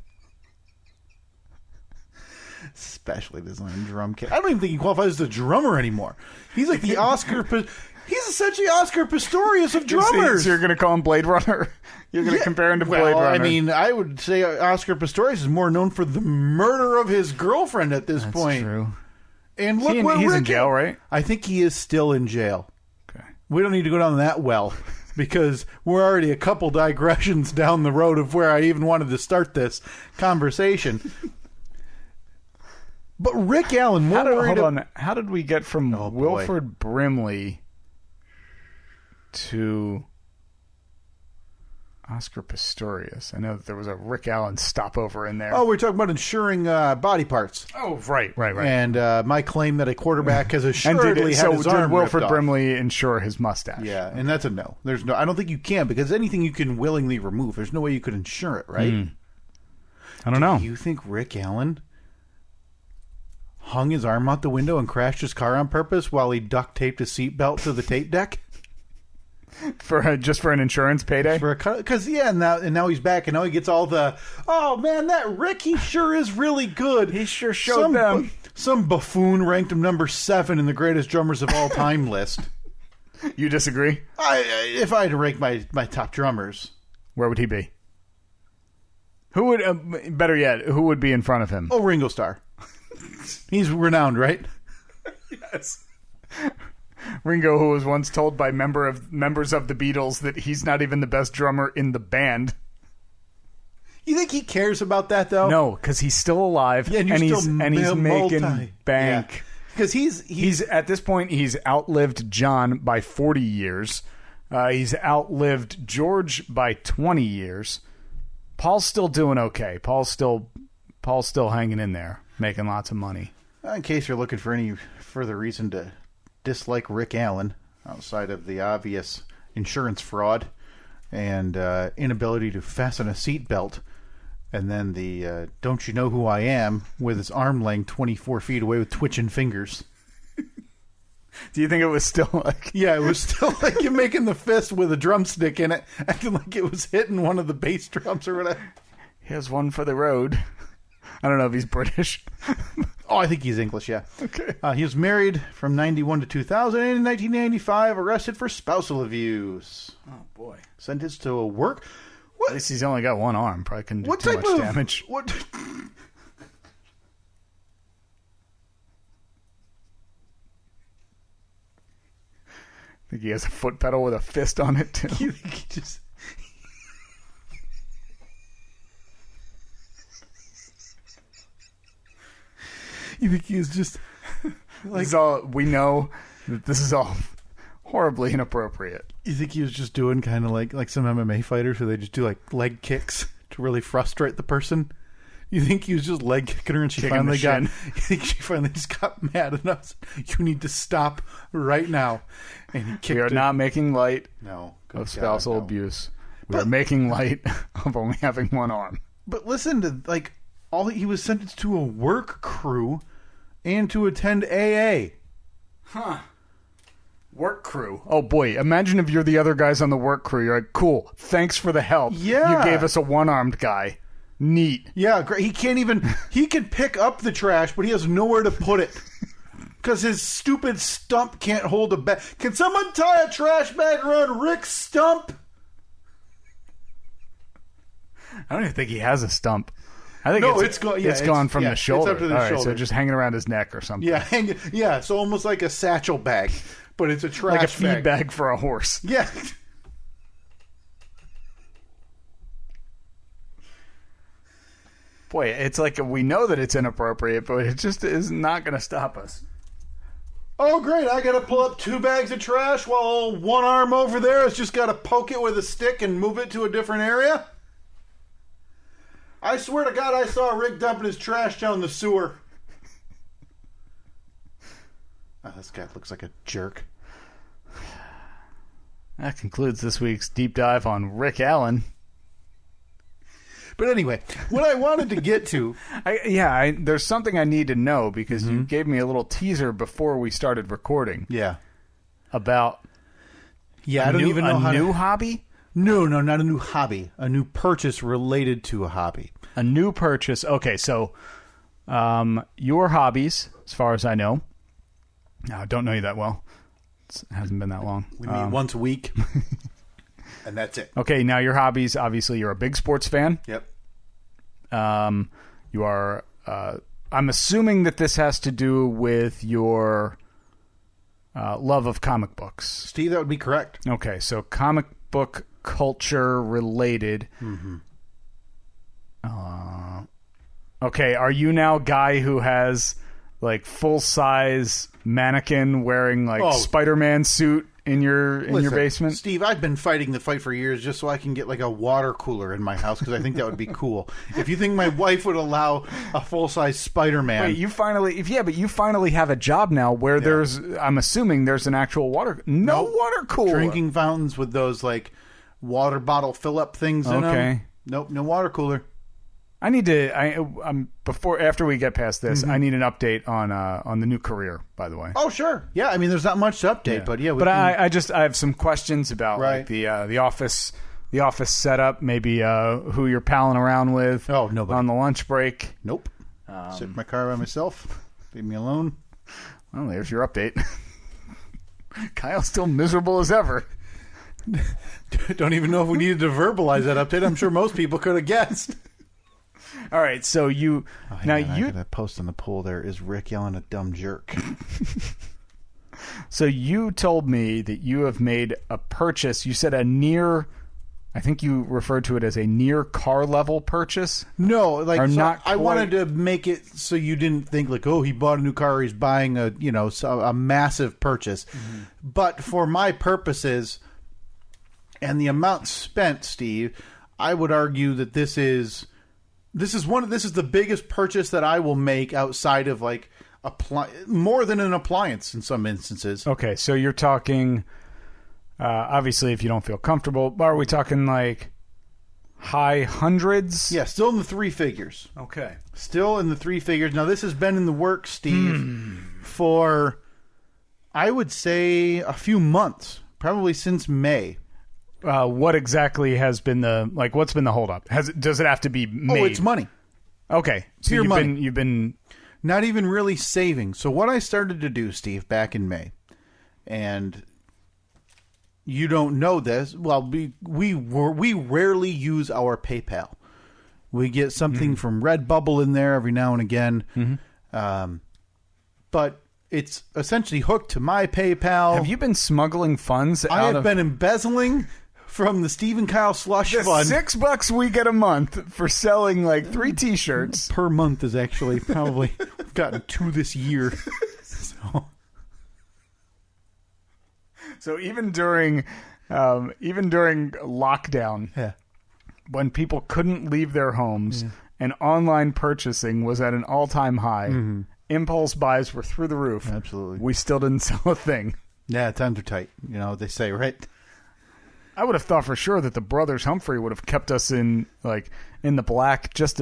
Specially designed drum kit. I don't even think he qualifies as a drummer anymore. He's like the Oscar... He's essentially Oscar Pistorius of drummers. So you're going to call him Blade Runner? You're going to compare him to Blade Runner? I mean, I would say Oscar Pistorius is more known for the murder of his girlfriend at this point. That's true. And look where he's Rick in jail, right? I think he is still in jail. Okay. We don't need to go down that well because we're already a couple digressions down the road of where I even wanted to start this conversation. But Rick Allen, hold on. How did we get from Wilford Brimley to Oscar Pistorius? I know that there was a Rick Allen stopover in there. Oh, we're talking about insuring body parts. Oh, right. And my claim that a quarterback has assuredly had his arm did Wilford ripped Brimley insure his mustache? Yeah, and that's a no. There's no. I don't think you can, because anything you can willingly remove, there's no way you could insure it, right? I don't know. Do you think Rick Allen hung his arm out the window and crashed his car on purpose while he duct taped his seatbelt to the tape deck? Just for an insurance payday? Because now he's back, and now he gets all the, oh man, that Rick, he sure is really good. He sure showed them. Some buffoon ranked him number 7 in the greatest drummers of all time list. You disagree? If I had to rank my top drummers, where would he be? Who would, better yet, who would be in front of him? Oh, Ringo Starr. He's renowned, right? Yes. Ringo, who was once told by members of the Beatles that he's not even the best drummer in the band. You think he cares about that, though? No, because he's still alive, and he's making bank. Because he's at this point, he's outlived John by 40 years. He's outlived George by 20 years. Paul's still doing okay. Paul's still hanging in there, making lots of money. In case you're looking for any further reason to dislike Rick Allen, outside of the obvious insurance fraud and inability to fasten a seatbelt, and then the don't you know who I am with his arm laying 24 feet away with twitching fingers. Do you think it was still like... Yeah, it was still like you're making the fist with a drumstick in it, acting like it was hitting one of the bass drums or whatever. Here's one for the road. I don't know if he's British. Oh, I think he's English, yeah. Okay. He was married from 91 to 2000, and in 1995, arrested for spousal abuse. Oh, boy. Sentenced to a work... At least he's only got one arm. Probably couldn't do too much damage. What... I think he has a foot pedal with a fist on it, too. You think he just... You think he's just... We know that this is all horribly inappropriate. You think he was just doing kind of like some MMA fighters where they just do like leg kicks to really frustrate the person? You think he was just leg kicking her and she finally got... You think she finally just got mad enough? You need to stop right now. And he kicked We are not making light of spousal abuse. We are making light of only having one arm. But listen to he was sentenced to a work crew and to attend AA. Huh. Work crew. Oh boy, imagine if you're the other guys on the work crew. You're like, cool, thanks for the help. Yeah. You gave us a one-armed guy. Neat. Yeah, great. He can pick up the trash, but he has nowhere to put it. Because his stupid stump can't hold a bag. Can someone tie a trash bag around Rick's stump? I don't even think he has a stump. I think it's gone from the shoulder. It's up to the shoulder. So just hanging around his neck or something. Yeah, so almost like a satchel bag, but it's a trash like a feed bag for a horse. Yeah. Boy, it's like we know that it's inappropriate, but it just is not going to stop us. Oh, great. I got to pull up 2 bags of trash while one arm over there has just got to poke it with a stick and move it to a different area? I swear to God, I saw Rick dumping his trash down the sewer. Oh, this guy looks like a jerk. That concludes this week's deep dive on Rick Allen. But anyway, what I wanted to get to... there's something I need to know because you gave me a little teaser before we started recording. Yeah. About I don't even know a new hobby? No, not a new hobby. A new purchase related to a hobby. A new purchase. Okay, so your hobbies, as far as I know... No, I don't know you that well. It hasn't been that long. We meet once a week, and that's it. Okay, now your hobbies, obviously you're a big sports fan. Yep. You are... I'm assuming that this has to do with your love of comic books. Steve, that would be correct. Okay, so comic book culture related. Okay, are you now a guy who has like full-size mannequin wearing like Spider-Man suit in your basement? Steve, I've been fighting the fight for years just so I can get like a water cooler in my house because I think that would be cool. If you think my wife would allow a full-size Spider-Man. Wait, you finally have a job now where there's, I'm assuming there's an actual water cooler. Drinking fountains with those like water bottle fill-up things in them. Nope, no water cooler. I need to. After we get past this, I need an update on the new career. By the way. Oh sure, yeah. I mean, there's not much to update, but yeah. I have some questions about like the office setup. Maybe who you're palling around with. Oh, nobody on the lunch break. Nope. Sit in my car by myself. Leave me alone. Well, there's your update. Kyle's still miserable as ever. Don't even know if we needed to verbalize that update. I'm sure most people could have guessed. All right, so you I got a post in the poll there. Is Rick yelling a dumb jerk? So you told me that you have made a purchase. You said I think you referred to it as a near car level purchase. No, like not I wanted to make it so you didn't think like, oh, he bought a new car, or he's buying a massive purchase. But for my purposes and the amount spent, Steve, I would argue that this is the biggest purchase that I will make outside of like more than an appliance in some instances. Okay, so you're talking obviously if you don't feel comfortable, are we talking like high hundreds? Yeah, still in the three figures. Okay. Still in the three figures. Now this has been in the works, Steve, for I would say a few months, probably since May. What exactly has been what's been the holdup? Does it have to be made? Oh, it's money. Okay. So you've been not even really saving. So what I started to do, Steve, back in May, and you don't know this, well, we rarely use our PayPal. We get something from Redbubble in there every now and again. But it's essentially hooked to my PayPal. Have you been smuggling funds I have been embezzling from the Steve and Kyle Slush Fund. $6 we get a month for selling like 3 T-shirts. Per month is actually probably I've gotten 2 this year. So even during lockdown, when people couldn't leave their homes and online purchasing was at an all-time high, impulse buys were through the roof. Absolutely. We still didn't sell a thing. Yeah, times are tight. You know what they say, right? I would have thought for sure that the brothers Humphrey would have kept us in the black just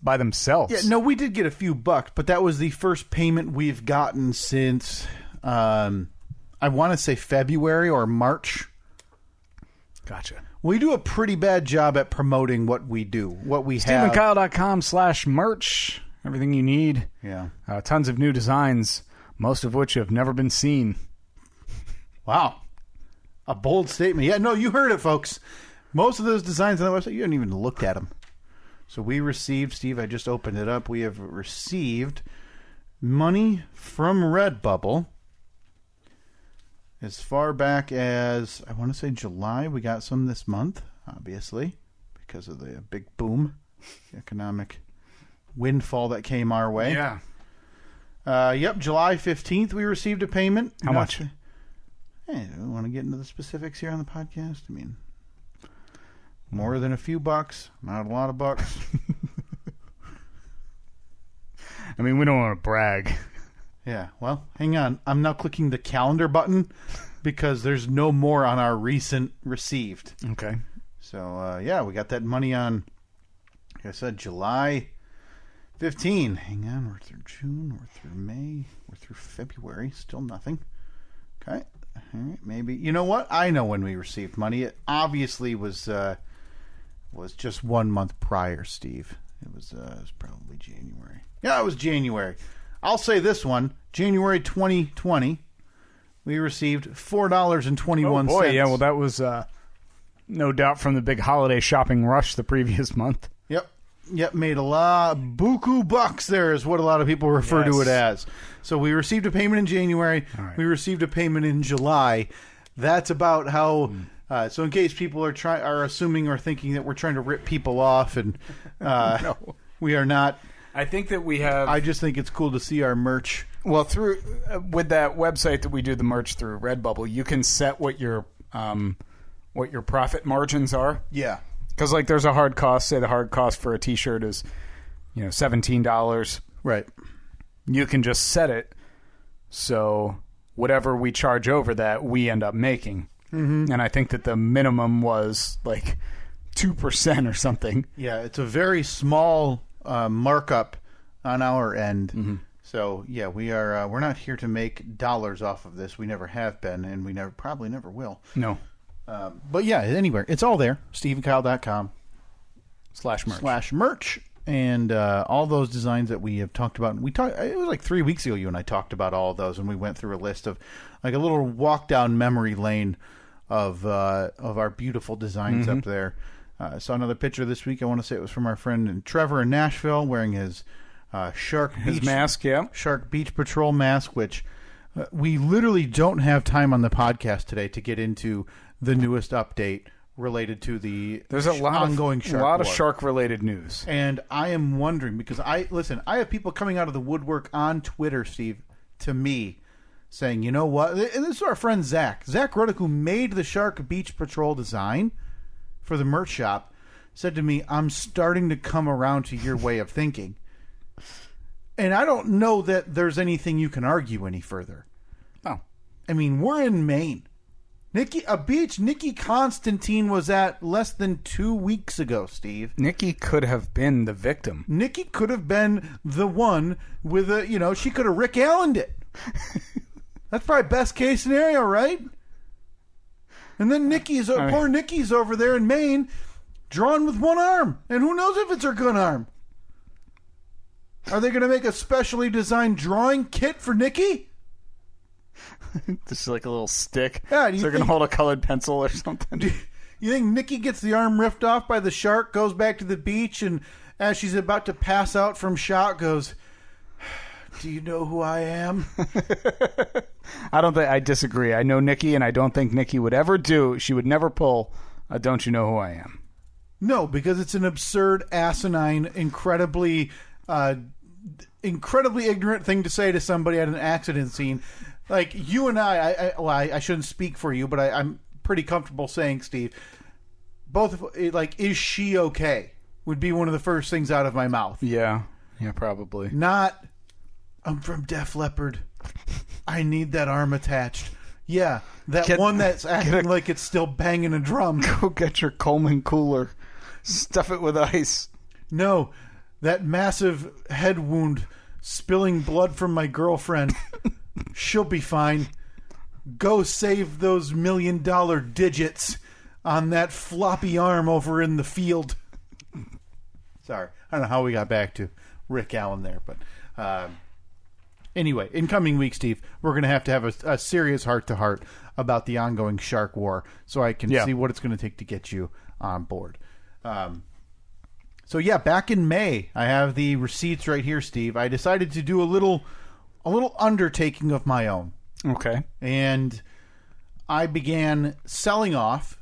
by themselves. Yeah, no, we did get a few bucks, but that was the first payment we've gotten since I want to say February or March. Gotcha. We do a pretty bad job at promoting what we do, what we have. StevenKyle.com/merch. Everything you need. Yeah. Tons of new designs, most of which have never been seen. Wow. A bold statement. Yeah, no, you heard it, folks. Most of those designs on the website, you haven't even looked at them. So we received, Steve, I just opened it up. We have received money from Redbubble as far back as, I want to say July. We got some this month, obviously, because of the big boom, economic windfall that came our way. Yeah. Yep, July 15th we received a payment. How much? Hey, do we want to get into the specifics here on the podcast? I mean, more than a few bucks, not a lot of bucks. I mean, we don't want to brag. Yeah, well, hang on. I'm now clicking the calendar button because there's no more on our recent received. Okay. So, yeah, we got that money on like I said, July 15. Hang on, we're through June, we're through May, we're through February. Still nothing. Okay. All right, maybe. You know what? I know when we received money. It obviously was just 1 month prior, Steve. It was probably January. Yeah, it was January. I'll say this one. January 2020, we received $4.21. Oh, boy, yeah. Well, that was no doubt from the big holiday shopping rush the previous month. Yep, made a lot, buku bucks there is what a lot of people refer to it as. So we received a payment in January. Right. We received a payment in July. That's about how... so in case people are assuming or thinking that we're trying to rip people off, and no. We are not. I think that we have... I just think it's cool to see our merch. Well, through with that website that we do the merch through, Redbubble, you can set what your profit margins are. Yeah. Because, like, there's a hard cost. Say the hard cost for a T-shirt is, $17. Right. You can just set it so whatever we charge over that, we end up making. Mm-hmm. And I think that the minimum was, like, 2% or something. Yeah, it's a very small markup on our end. Mm-hmm. So, yeah, we're not here to make dollars off of this. We never have been, and we probably never will. No. But yeah, anywhere. It's all there. SteveandKyle.com /merch. And all those designs that we have talked about. It was like 3 weeks ago you and I talked about all of those, and we went through a list of like a little walk down memory lane of our beautiful designs up there. I saw another picture this week. I want to say it was from our friend Trevor in Nashville wearing his his mask, yeah. Shark Beach Patrol mask, which we literally don't have time on the podcast today to get into the newest update related to the ongoing shark war. A lot of shark-related news. And I am wondering, because I have people coming out of the woodwork on Twitter, Steve, to me, saying, you know what? And this is our friend Zach Ruddick, who made the Shark Beach Patrol design for the merch shop, said to me, I'm starting to come around to your way of thinking. And I don't know that there's anything you can argue any further. Oh. I mean, we're in Maine. A beach Nikki Constantine was at less than 2 weeks ago, Steve. Nikki could have been the victim. Nikki could have been the one with she could have Rick Allen'd it. That's probably best case scenario, right? And then poor Nikki's over there in Maine, drawn with one arm. And who knows if it's her good arm? Are they going to make a specially designed drawing kit for Nikki? Just like a little stick. Yeah, so they're going to hold a colored pencil or something. You think Nikki gets the arm ripped off by the shark, goes back to the beach, and as she's about to pass out from shock, goes, do you know who I am? I disagree. I know Nikki, and I don't think Nikki would ever she would never pull a don't you know who I am. No, because it's an absurd, asinine, incredibly ignorant thing to say to somebody at an accident scene. Like, you and I shouldn't speak for you, but I'm pretty comfortable saying, Steve, both, is she okay? Would be one of the first things out of my mouth. Yeah, probably. Not, I'm from Def Leppard. I need that arm attached. Yeah, one that's acting like it's still banging a drum. Go get your Coleman cooler. Stuff it with ice. No, that massive head wound spilling blood from my girlfriend. She'll be fine. Go save those $1 million digits on that floppy arm over in the field. Sorry. I don't know how we got back to Rick Allen there, but anyway, in coming weeks, Steve, we're going to have a serious heart-to-heart about the ongoing shark war so I can see what it's going to take to get you on board. So, back in May, I have the receipts right here, Steve. I decided to do a little undertaking of my own. Okay. And I began selling off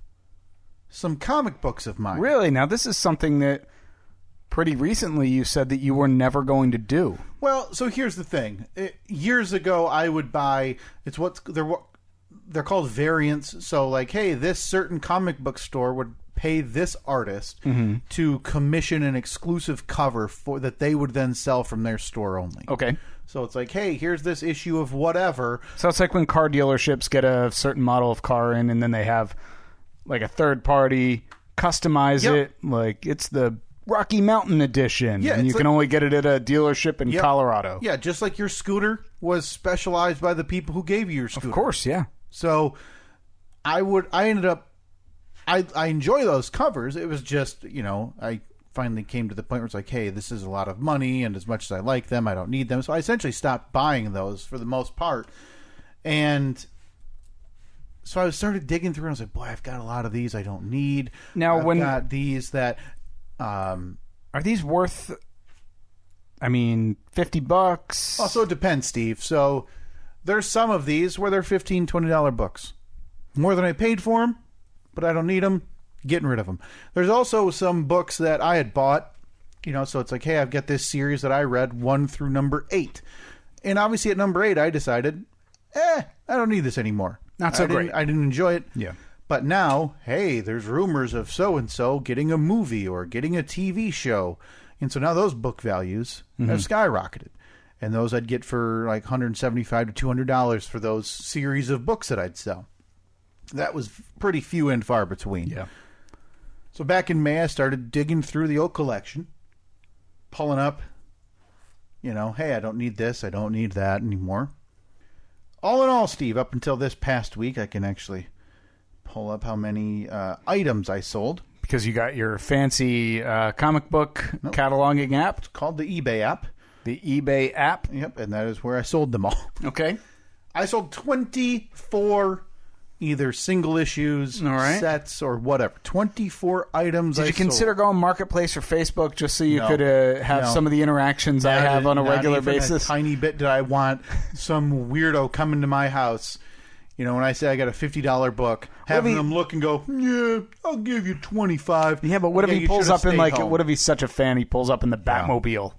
some comic books of mine. Really? Now, this is something that pretty recently you said that you were never going to do. Well, so here's the thing. Years ago, I would buy... They're called variants. So, like, hey, this certain comic book store would pay this artist to commission an exclusive cover that they would then sell from their store only. Okay. So it's like, hey, here's this issue of whatever. So it's like when car dealerships get a certain model of car in, and then they have like a third party customize it. Like, it's the Rocky Mountain Edition. Yeah, and you can only get it at a dealership in Colorado. Yeah, just like your scooter was specialized by the people who gave you your scooter. Of course, yeah. So I enjoy those covers. It was just, I finally came to the point where it's like, hey, this is a lot of money, and as much as I like them, I don't need them. So I essentially stopped buying those for the most part. And so I started digging through, and I was like, boy, I've got a lot of these I don't need. Now, I've got these that... are these worth, $50? Also, it depends, Steve. So there's some of these where they're $15, $20 books. More than I paid for them, but I don't need them. Getting rid of them. There's also some books that I had bought, so it's like, hey, I've got this series that I read 1 through number 8. And obviously at number 8, I decided, I don't need this anymore. Not so great. I didn't enjoy it. Yeah. But now, hey, there's rumors of so-and-so getting a movie or getting a TV show. And so now those book values have skyrocketed. And those I'd get for like $175 to $200 for those series of books that I'd sell. That was pretty few and far between. Yeah. So back in May, I started digging through the old collection, pulling up, hey, I don't need this, I don't need that anymore. All in all, Steve, up until this past week, I can actually pull up how many items I sold. Because you got your fancy comic book cataloging app. It's called the eBay app. The eBay app? Yep, and that is where I sold them all. Okay. I sold 24 either single issues, sets, or whatever. 24 items. Did you consider going Marketplace or Facebook just so you could have some of the interactions I have on a regular basis? A tiny bit did I want some weirdo coming to my house. When I say I got a $50 book, having them look and go, yeah, I'll give you $25. Yeah, but what if he pulls up in home. What if he's such a fan, he pulls up in the Batmobile?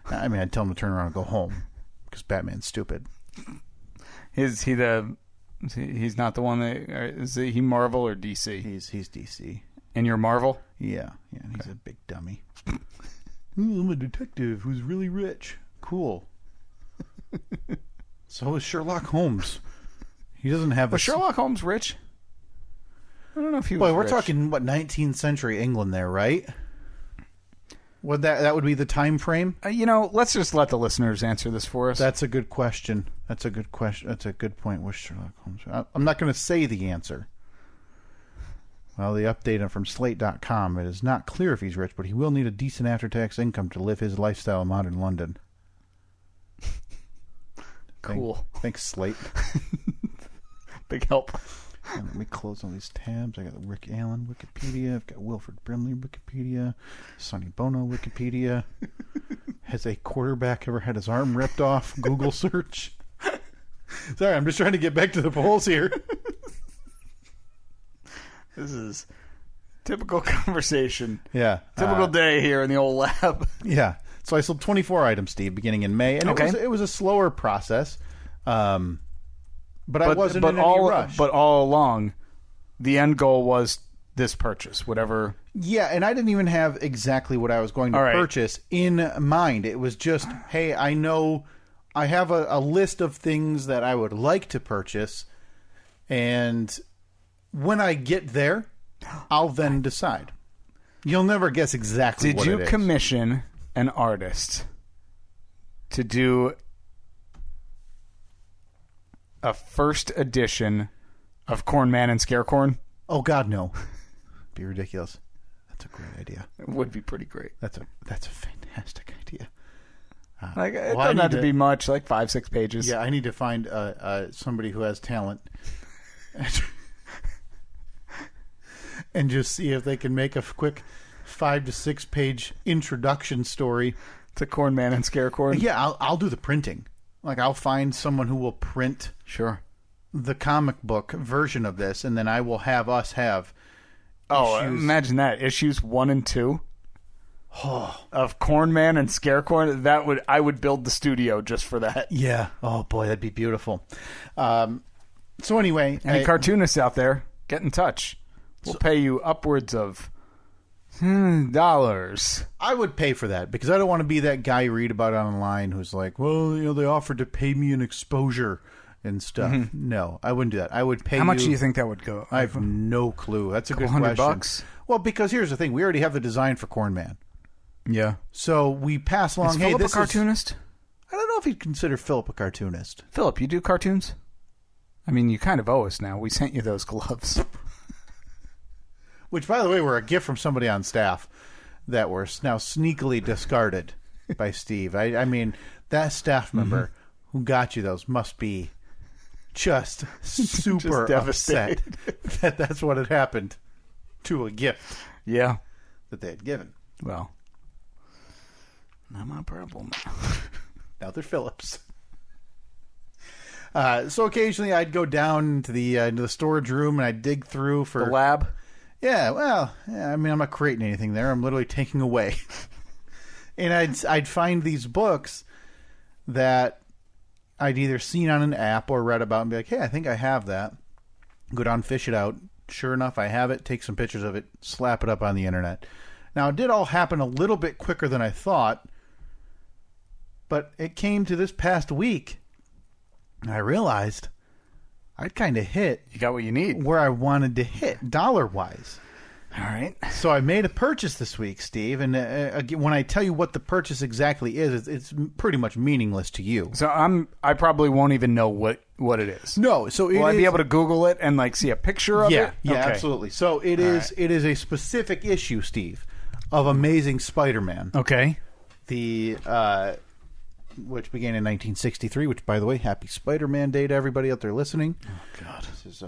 I'd tell him to turn around and go home because Batman's stupid. Is he He's not the one that... Is he Marvel or DC? He's DC. And you're Marvel? Yeah. He's a big dummy. Ooh, I'm a detective who's really rich. Cool. So is Sherlock Holmes. He doesn't have... Was Sherlock Holmes rich? I don't know if he was Boy, we're rich. talking, 19th century England there, right? Would that would be the time frame? Let's just let the listeners answer this for us. That's a good question. That's a good question. That's a good point. Was Sherlock Holmes? I'm not going to say the answer. Well, the update from Slate.com, it is not clear if he's rich, but he will need a decent after-tax income to live his lifestyle in modern London. Cool. Thanks, Slate. Big help. And let me close all these tabs. I got Rick Allen Wikipedia. I've got Wilfred Brimley Wikipedia. Sonny Bono Wikipedia. Has a quarterback ever had his arm ripped off? Google search. Sorry, I'm just trying to get back to the polls here. This is typical conversation. Yeah. Typical day here in the old lab. Yeah. So I sold 24 items, Steve, beginning in May. And it was a slower process. But I wasn't in any rush. But all along, the end goal was this purchase, whatever. Yeah, and I didn't even have exactly what I was going to purchase in mind. It was just, hey, I know I have a list of things that I would like to purchase, and when I get there, I'll then decide. You'll never guess exactly what it is. Did you commission an artist to do a first edition of Corn Man and Scarecorn? Oh God, no! Be ridiculous. That's a great idea. It would be pretty great. That's a fantastic idea. It doesn't have to be much, like 5-6 pages. Yeah, I need to find somebody who has talent, and just see if they can make a quick 5 to 6 page introduction story to Corn Man and Scarecorn. Yeah, I'll do the printing. Like, I'll find someone who will print the comic book version of this, and then I will have us have issues. Imagine that. Issues 1 and 2 of Corn Man and Scarecorn. I would build the studio just for that. Yeah. Oh, boy, that'd be beautiful. So anyway. Any cartoonists out there, get in touch. We'll pay you upwards of $. I would pay for that because I don't want to be that guy you read about online who's like, well, they offered to pay me an exposure and stuff. No, I wouldn't do that. I would pay. How much do you think that would go? I have no clue. That's a good $100 question. bucks? Well, because here's the thing: we already have the design for Corn Man. Yeah. So we pass along. Is Hey, Philip this a cartoonist? I don't know if he'd consider Philip a cartoonist. Philip, you do cartoons? I mean, you kind of owe us now. We sent you those gloves. Which, by the way, were a gift from somebody on staff that were now sneakily discarded by Steve. I mean, that staff member who got you those must be just super upset that that's what had happened to a gift Yeah. that they had given. Well, not my problem. Now they're Phillips. So occasionally I'd go down to into the storage room and I'd dig through for... The lab? Yeah, well, I mean, I'm not creating anything there. I'm literally taking away. And I'd find these books that I'd either seen on an app or read about and be like, hey, I think I have that. Go down, fish it out. Sure enough, I have it. Take some pictures of it. Slap it up on the internet. Now, it did all happen a little bit quicker than I thought. But it came to this past week. I realized I'd kind of hit... You got what you need. Where I wanted to hit, dollar-wise. All right. So I made a purchase this week, Steve, and again, when I tell you what the purchase exactly is, it's pretty much meaningless to you. So I probably won't even know what it is. No, so will I be able to Google it and like see a picture of it? Yeah, okay. absolutely. So it is a specific issue, Steve, of Amazing Spider-Man. Okay. The which began in 1963, which, by the way, happy Spider-Man Day to everybody out there listening. Oh, God. This is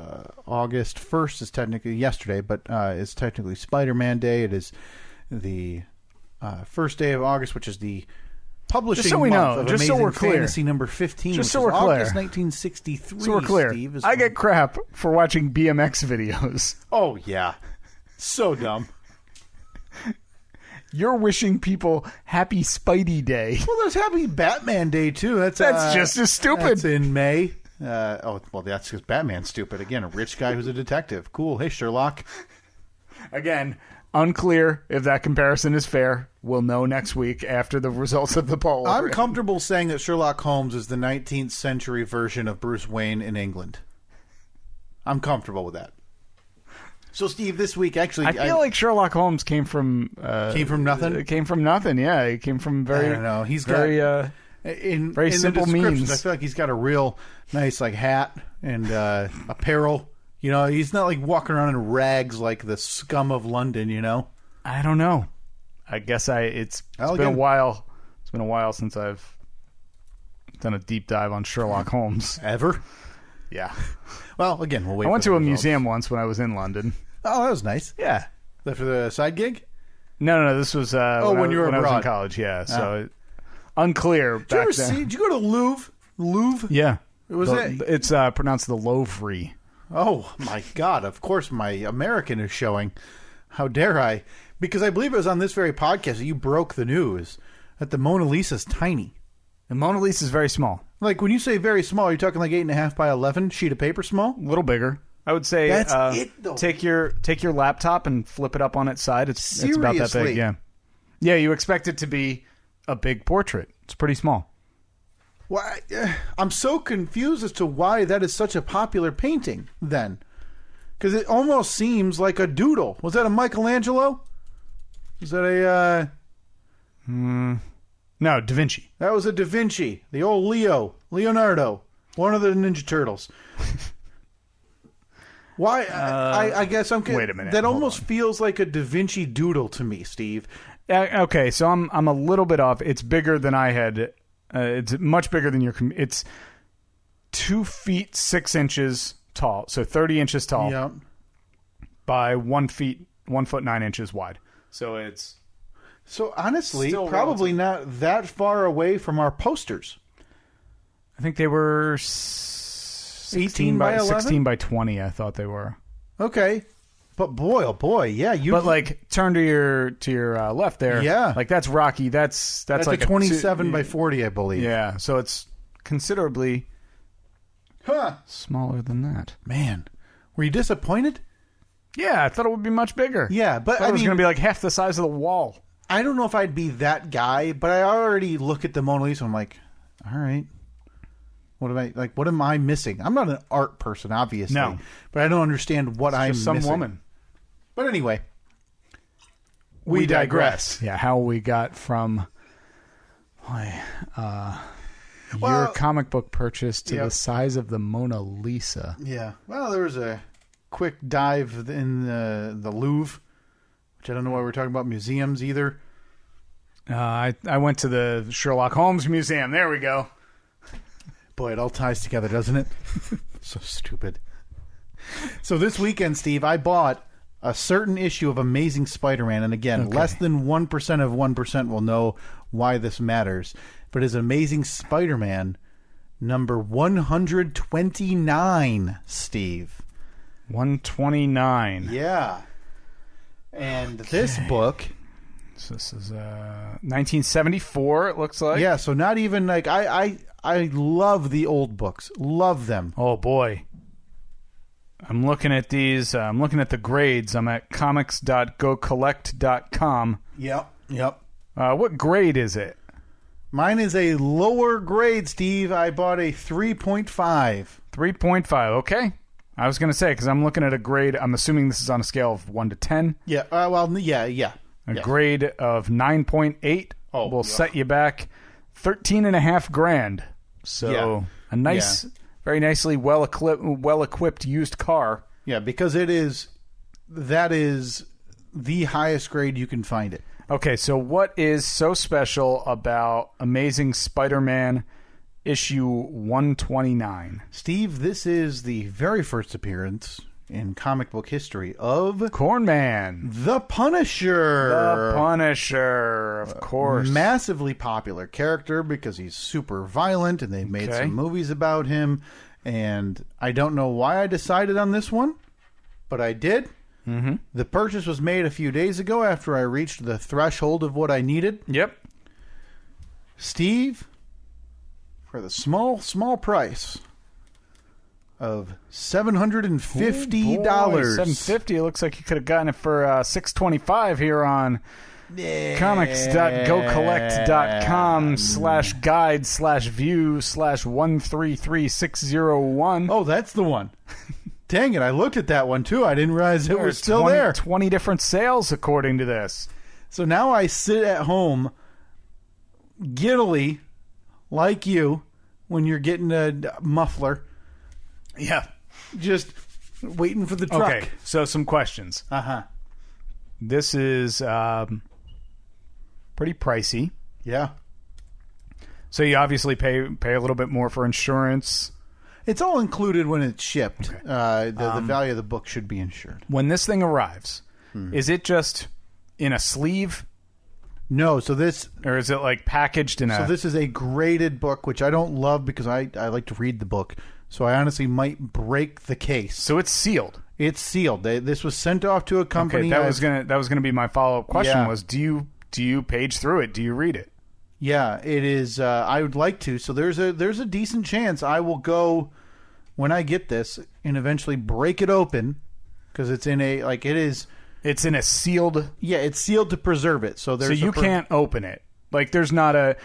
August 1st. Is technically yesterday, but it's technically Spider-Man Day. It is the first day of August, which is the publishing just so we month know, of just Amazing so we're clear. Fantasy number 15, Just which so is we're clear. August 1963, So we're clear. Steve, I get crap for watching BMX videos. Oh, yeah. So dumb. You're wishing people happy Spidey Day. Well, there's happy Batman Day, too. That's just as stupid. That's in May. Well, that's because Batman's stupid. Again, a rich guy who's a detective. Cool. Hey, Sherlock. Again, unclear if that comparison is fair. We'll know next week after the results of the poll. I'm comfortable saying that Sherlock Holmes is the 19th century version of Bruce Wayne in England. I'm comfortable with that. So, Steve, this week, actually... I feel like Sherlock Holmes came from... came from nothing? Came from nothing, yeah. He came from very... I don't know. He's very, got... in simple the descriptions, means. I feel like he's got a real nice like hat and apparel. You know, he's not like walking around in rags like the scum of London, you know? I don't know. I guess it's been a while. It's been a while since I've done a deep dive on Sherlock Holmes. Ever? Yeah. Well, again, we'll wait. I went to a museum once when I was in London. Oh, that was nice. Yeah. For the side gig? No. This was when you were when abroad. I was in college. Yeah. So unclear. Did you ever see? Did you go to Louvre? Louvre? Yeah. It's pronounced the Louvre. Oh my God! Of course, my American is showing. How dare I? Because I believe it was on this very podcast that you broke the news that the Mona Lisa's tiny. The Mona Lisa is very small. Like when you say very small, you're talking like 8.5 by 11 sheet of paper small. A little bigger. I would say that's it though. Take your laptop and flip it up on its side. It's about that big. Yeah. Yeah. You expect it to be a big portrait. It's pretty small. Well, I'm so confused as to why that is such a popular painting then. Because it almost seems like a doodle. Was that a Michelangelo? Was that a... No, Da Vinci. That was a Da Vinci. The old Leonardo. One of the Ninja Turtles. Why? I guess I'm... Wait a minute. That almost feels like a Da Vinci doodle to me, Steve. Okay, so I'm a little bit off. It's bigger than I had... it's much bigger than your... It's 2 feet 6 inches tall, so 30 inches tall, yep, by 1 foot 9 inches wide. So it's... So honestly, probably not that far away from our posters. I think they were 18 by 11? 16 by 20, I thought they were. Okay. But boy, oh boy, yeah. But like, turn to your left there. Yeah. Like that's Rocky. That's like a 27 by 40, I believe. Yeah. So it's considerably smaller than that. Man, were you disappointed? Yeah, I thought it would be much bigger. Yeah, but I thought it was going to be like half the size of the wall. I don't know if I'd be that guy, but I already look at the Mona Lisa and I'm like, all right. What am I missing? I'm not an art person, obviously. No. But I don't understand what I'm some missing. woman. But anyway, we digress. Yeah, how we got from your comic book purchase to the size of the Mona Lisa. Yeah. Well, there was a quick dive in the Louvre, which I don't know why we're talking about museums either. I went to the Sherlock Holmes Museum. There we go. Boy, it all ties together, doesn't it? So stupid. So this weekend, Steve, I bought a certain issue of Amazing Spider-Man. And again, less than 1% of 1% will know why this matters. But it's Amazing Spider-Man number 129, Steve. 129. Yeah. And this book... So this is 1974, it looks like. Yeah, so not even like... I love the old books. Love them. Oh, boy. I'm looking at these. I'm looking at the grades. I'm at comics.gocollect.com. Yep. What grade is it? Mine is a lower grade, Steve. I bought a 3.5. 3.5. Okay. I was going to say, because I'm looking at a grade. I'm assuming this is on a scale of 1 to 10. Yeah. Yeah. A grade of 9.8 will set you back $13,500. So a nice, very nicely well-equipped used car. Yeah, because that is the highest grade you can find it. Okay, so what is so special about Amazing Spider-Man issue 129? Steve, this is the very first appearance in comic book history of Cornman, the Punisher. The Punisher, of course. Massively popular character because he's super violent, and they made some movies about him. And I don't know why I decided on this one, but I did. Mm-hmm. The purchase was made a few days ago after I reached the threshold of what I needed. Yep. Steve, for the small price of $750. $750. It looks like you could have gotten it for $625 here on comics.gocollect.com/guide/view/133601. Oh, that's the one. Dang it, I looked at that one too. I didn't realize it was still there. 20 different sales according to this. So now I sit at home giddily, like you, when you're getting a muffler. Yeah. Just waiting for the truck. Okay, so some questions. Uh-huh. This is pretty pricey. Yeah. So you obviously pay a little bit more for insurance. It's all included when it's shipped. Okay. The value of the book should be insured. When this thing arrives, is it just in a sleeve? No, so this... Or is it like packaged in a... So this is a graded book, which I don't love because I like to read the book. So I honestly might break the case. So it's sealed. It's sealed. This was sent off to a company. Okay, that was gonna be my follow-up question. Was do you page through it? Do you read it? Yeah, it is. I would like to. So there's a decent chance I will go when I get this and eventually break it open because it's in a It's in a sealed. Yeah, it's sealed to preserve it. So you can't open it. Like it's not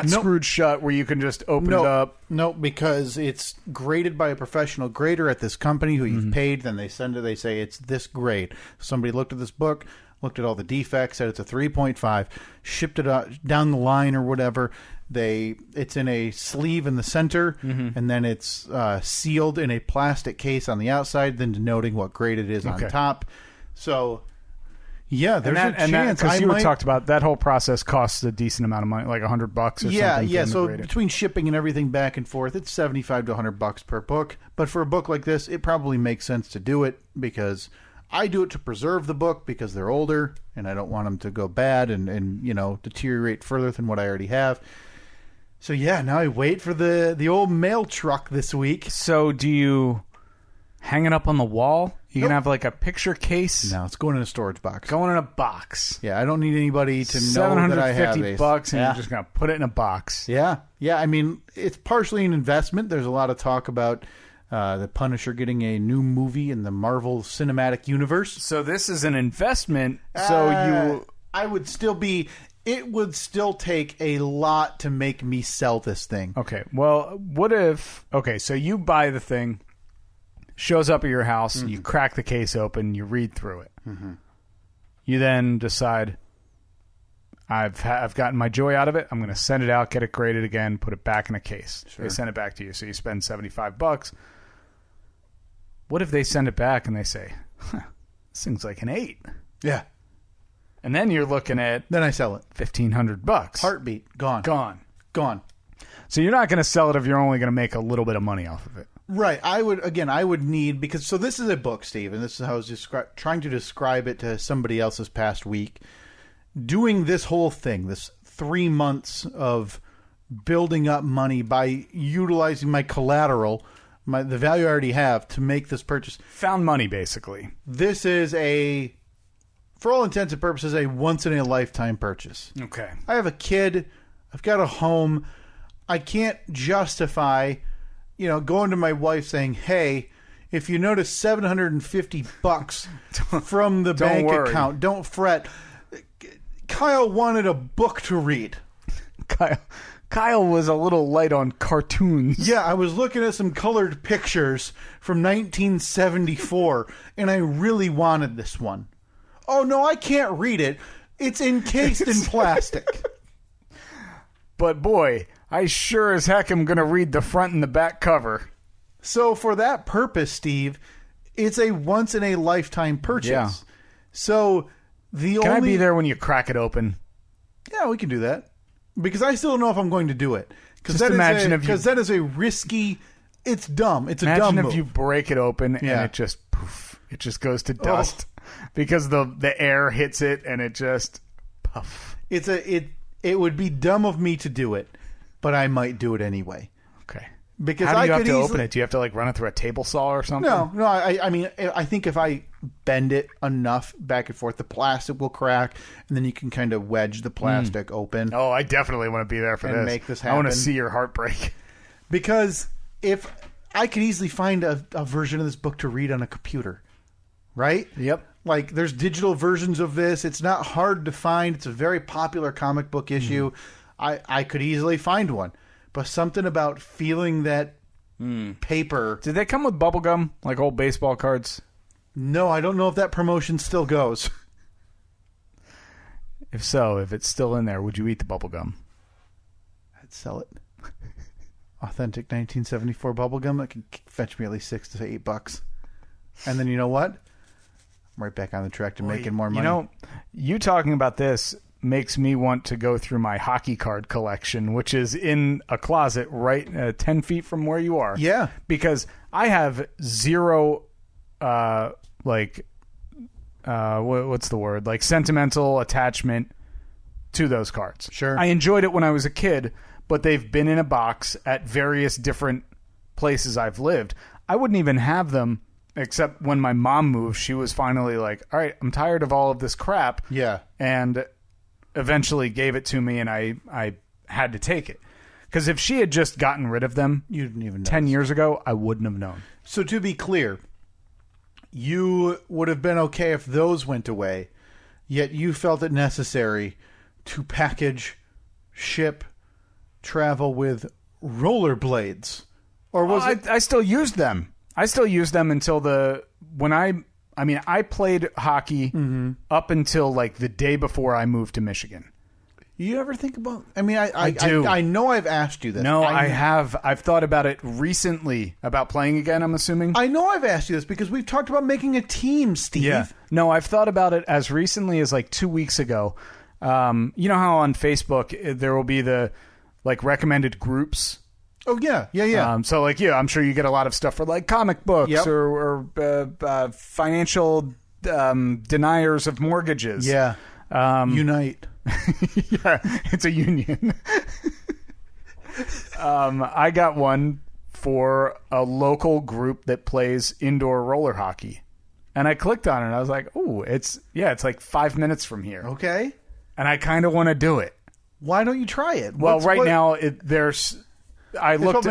screwed shut where you can just open it up. No, because it's graded by a professional grader at this company who you've paid. Then they send it. They say it's this grade. Somebody looked at this book, looked at all the defects, said it's a 3.5, shipped it down the line or whatever. It's in a sleeve in the center, and then it's sealed in a plastic case on the outside, then denoting what grade it is on top. So. Yeah, there's a chance. Because you talked about that whole process costs a decent amount of money, like $100 or something. Yeah. So between shipping and everything back and forth, it's $75 to $100 per book. But for a book like this, it probably makes sense to do it because I do it to preserve the book because they're older and I don't want them to go bad and deteriorate further than what I already have. So yeah, now I wait for the old mail truck this week. So do you hang it up on the wall? You can have like a picture case. No, it's going in a storage box. Going in a box. Yeah, I don't need anybody to know that I have $750 and you're just going to put it in a box. Yeah. I mean, it's partially an investment. There's a lot of talk about the Punisher getting a new movie in the Marvel Cinematic Universe. So this is an investment. So I would still be it would still take a lot to make me sell this thing. Okay, well, what if... Okay, so you buy the thing, shows up at your house, you crack the case open, you read through it. Mm-hmm. You then decide, I've gotten my joy out of it, I'm going to send it out, get it graded again, put it back in a case. Sure. They send it back to you, so you spend $75. What if they send it back and they say, this thing's like an 8? Yeah. And then you're looking at... Then I sell it. $1,500. Heartbeat. Gone. Gone. So you're not going to sell it if you're only going to make a little bit of money off of it. Right. I would need... Because, so this is a book, Steve, and this is how I was trying to describe it to somebody else this past week. Doing this whole thing, this 3 months of building up money by utilizing my collateral, the value I already have, to make this purchase. Found money, basically. This is for all intents and purposes, a once-in-a-lifetime purchase. Okay. I have a kid. I've got a home. I can't justify, going to my wife saying, hey, if you notice $750 from the bank account, don't fret. Kyle wanted a book to read. Kyle was a little light on cartoons. Yeah, I was looking at some colored pictures from 1974, and I really wanted this one. Oh, no, I can't read it. It's encased in plastic. But, boy, I sure as heck am going to read the front and the back cover. So, for that purpose, Steve, it's a once-in-a-lifetime purchase. Yeah. So, Can I be there when you crack it open? Yeah, we can do that. Because I still don't know if I'm going to do it. Because that is a risky... It's dumb. It's a dumb move. Imagine if you break it open and it just... Poof, it just goes to dust. Because the air hits it and it just puff. It would be dumb of me to do it, but I might do it anyway. Okay. Because how do you have to open it? Do you have to run it through a table saw or something? No. I mean, I think if I bend it enough back and forth, the plastic will crack, and then you can kind of wedge the plastic open. Oh, I definitely want to be there for this. Make this happen. I want to see your heartbreak. Because if I could easily find a version of this book to read on a computer, right? Yep. There's digital versions of this. It's not hard to find. It's a very popular comic book issue. I could easily find one. But something about feeling that paper... Did they come with bubble gum, like old baseball cards? No, I don't know if that promotion still goes. If so, if it's still in there, would you eat the bubble gum? I'd sell it. Authentic 1974 bubble gum, that could fetch me at least $6 to $8. And then you know what? I'm right back on the track to making more money. You talking about this makes me want to go through my hockey card collection, which is in a closet right 10 feet from where you are. Yeah. Because I have zero, what's the word? Sentimental attachment to those cards. Sure. I enjoyed it when I was a kid, but they've been in a box at various different places I've lived. I wouldn't even have them. Except when my mom moved, she was finally like, all right, I'm tired of all of this crap. Yeah. And eventually gave it to me, and I had to take it. Because if she had just gotten rid of them you didn't even 10 years ago, I wouldn't have known. So to be clear, you would have been okay if those went away, yet you felt it necessary to package, ship, travel with rollerblades. Or was it... I still used them. I still use them until I played hockey up until the day before I moved to Michigan. You ever think about... I mean, I do. I know I've asked you this. No, I have. I've thought about it recently, about playing again, I'm assuming. I know I've asked you this because we've talked about making a team, Steve. Yeah. No, I've thought about it as recently as 2 weeks ago. You know how on Facebook there will be the recommended groups? Oh, yeah. Yeah. I'm sure you get a lot of stuff for comic books or financial deniers of mortgages. Yeah. Unite. Yeah, it's a union. I got one for a local group that plays indoor roller hockey. And I clicked on it and I was like, oh, it's 5 minutes from here. Okay. And I kind of want to do it. Why don't you try it? Now there's... I looked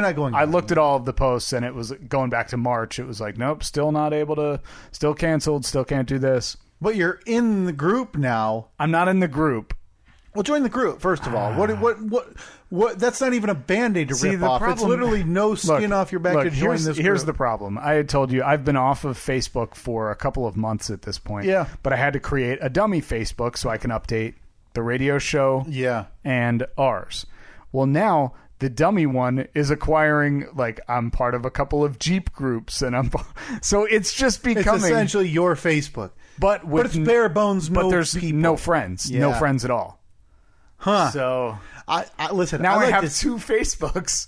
at all of the posts, and it was going back to March. It was nope, still not able to, still canceled, still can't do this. But you're in the group now. I'm not in the group. Well, join the group first of all. What? That's not even a Band-Aid to rip off. It's literally no skin off your back to join this group. Here's the problem. I had told you I've been off of Facebook for a couple of months at this point. Yeah. But I had to create a dummy Facebook so I can update the radio show. Yeah. And ours. Well, now the dummy one is acquiring, like, I'm part of a couple of Jeep groups, and so it's just becoming It's essentially your Facebook, but it's bare bones. But there's people. no friends, no friends at all. Huh? So I listen. Now I like have two Facebooks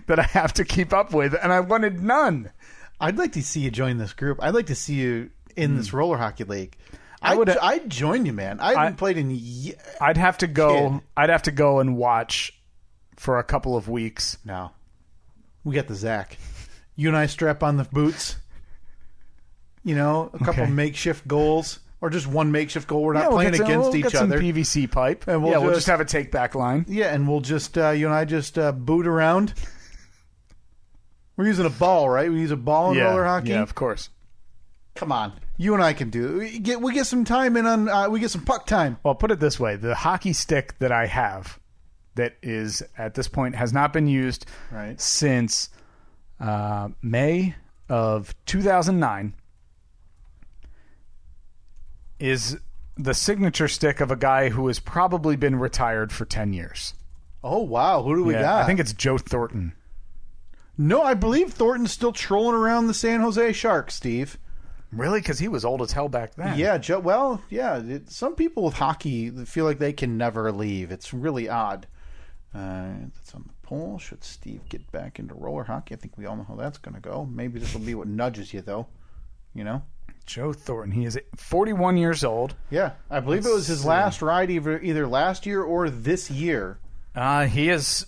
that I have to keep up with, and I wanted none. I'd like to see you join this group. I'd like to see you in this roller hockey league. I'd join you, man. I haven't played in. I'd have to go. Kid. I'd have to go and watch for a couple of weeks. No, we got the Zach. You and I strap on the boots. You know, a couple makeshift goals. Or just one makeshift goal. We're not playing against each other. Some PVC pipe. And we'll just have a take back line. Yeah, and we'll just you and I just boot around. We're using a ball, right? We use a ball in roller hockey. Yeah, of course. Come on, you and I can do it. We get some time in on. We get some puck time. Well, put it this way: the hockey stick that I have, that is at this point has not been used since May of 2009. Is the signature stick of a guy who has probably been retired for 10 years. Oh, wow. Who do we got? I think it's Joe Thornton. No, I believe Thornton's still trolling around the San Jose Sharks, Steve. Really? Because he was old as hell back then. Yeah, some people with hockey feel like they can never leave. It's really odd. That's on the poll. Should Steve get back into roller hockey? I think we all know how that's going to go. Maybe this will be what nudges you, though. You know? Joe Thornton. He is 41 years old. Yeah, I believe it was his last ride either last year or this year. He has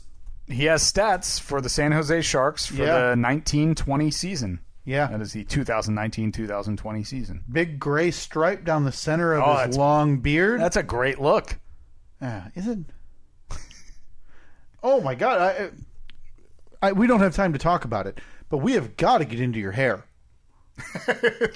stats for the San Jose Sharks for the 19-20 season. Yeah. That is the 2019-2020 season. Big gray stripe down the center of his long beard. That's a great look. Is it? Oh, my God. We don't have time to talk about it, but we have got to get into your hair.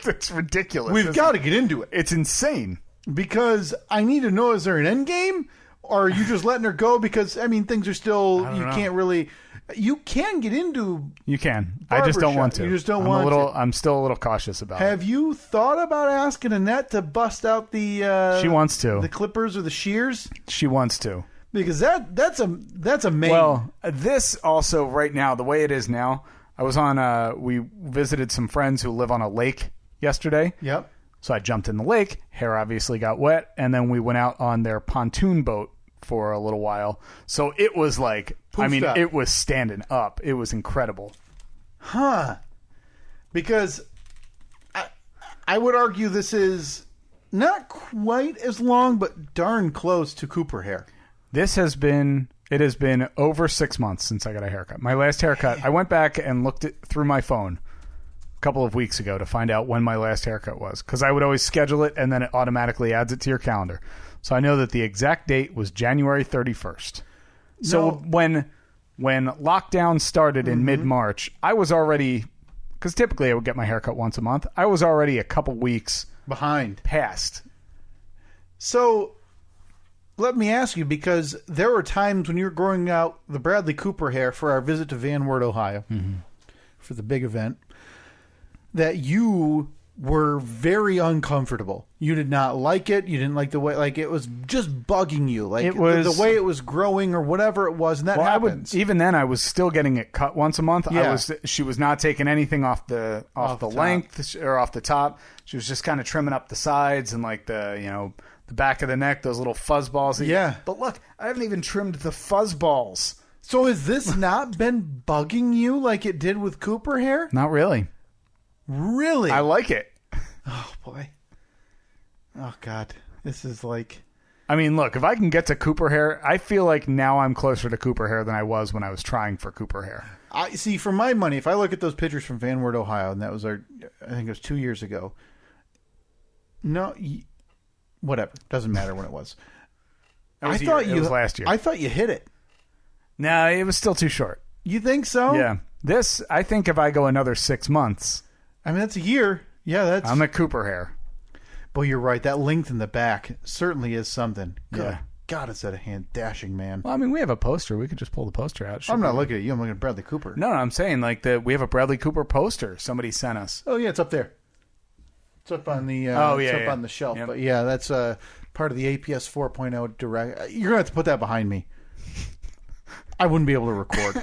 That's ridiculous. We've got to get into it. It's insane. Because I need to know, is there an end game? Or are you just letting her go? Because, I mean, things are still, can't really, you can get into. You can. I just don't want to. You just don't want to. I'm still a little cautious about it. Have you thought about asking Annette to bust out the. She wants to. The clippers or the shears? She wants to. Because that's a main. Well, this also, right now, the way it is now, I was on, we visited some friends who live on a lake yesterday. Yep. So I jumped in the lake. Hair obviously got wet. And then we went out on their pontoon boat for a little while. So it was like, it was standing up. It was incredible. Huh. Because I would argue this is not quite as long, but darn close to Cooper hair. It has been over 6 months since I got a haircut. My last haircut, I went back and looked through my phone a couple of weeks ago to find out when my last haircut was. Because I would always schedule it, and then it automatically adds it to your calendar. So I know that the exact date was January 31st. So when lockdown started in mid-March, I was already, because typically I would get my haircut once a month, I was already a couple weeks behind. Past. So let me ask you, because there were times when you were growing out the Bradley Cooper hair for our visit to Van Wert, Ohio, for the big event, that you were very uncomfortable. You did not like it. You didn't like the way, like, it was just bugging you. Like, it was the way it was growing or whatever it was, and that happens. Even then, I was still getting it cut once a month. Yeah. She was not taking anything off the length or off the top. She was just kind of trimming up the sides and like the back of the neck, those little fuzz balls. But look, I haven't even trimmed the fuzz balls. So has this not been bugging you like it did with Cooper hair? Not really. Really? I like it. Oh, boy. Oh, God. This is like... I mean, look, if I can get to Cooper hair, I feel like now I'm closer to Cooper hair than I was when I was trying for Cooper hair. I see, for my money, if I look at those pictures from Van Wert, Ohio, and that was I think it was 2 years ago. No, whatever. Doesn't matter when it was. It was last year. I thought you hit it. No, it was still too short. You think so? Yeah. This, I think if I go another 6 months... I mean, that's a year. Yeah, I'm at Cooper hair. Boy, you're right. That length in the back certainly is something. Good God, is that a dashing man. Well, I mean, we have a poster. We could just pull the poster out. I'm not looking at you. I'm looking at Bradley Cooper. No, I'm saying like we have a Bradley Cooper poster somebody sent us. Oh, yeah, it's up there. It's up on the on the shelf. Yep. But yeah, that's part of the APS 4.0 direct. You're going to have to put that behind me. I wouldn't be able to record.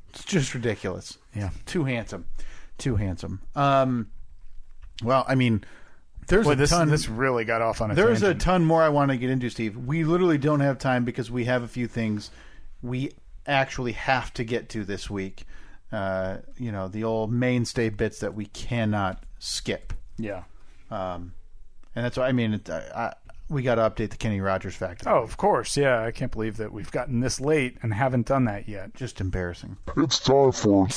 It's just ridiculous. Yeah. Too handsome. Well, I mean, there's a ton. This really got off on a There's tangent. a ton more I want to get into, Steve. We literally don't have time because we have a few things we actually have to get to this week. The old mainstay bits that we cannot skip. Yeah. And that's why, I mean, we got to update the Kenny Rogers fact. Oh, of course. Yeah. I can't believe that we've gotten this late and haven't done that yet. Just embarrassing. It's time for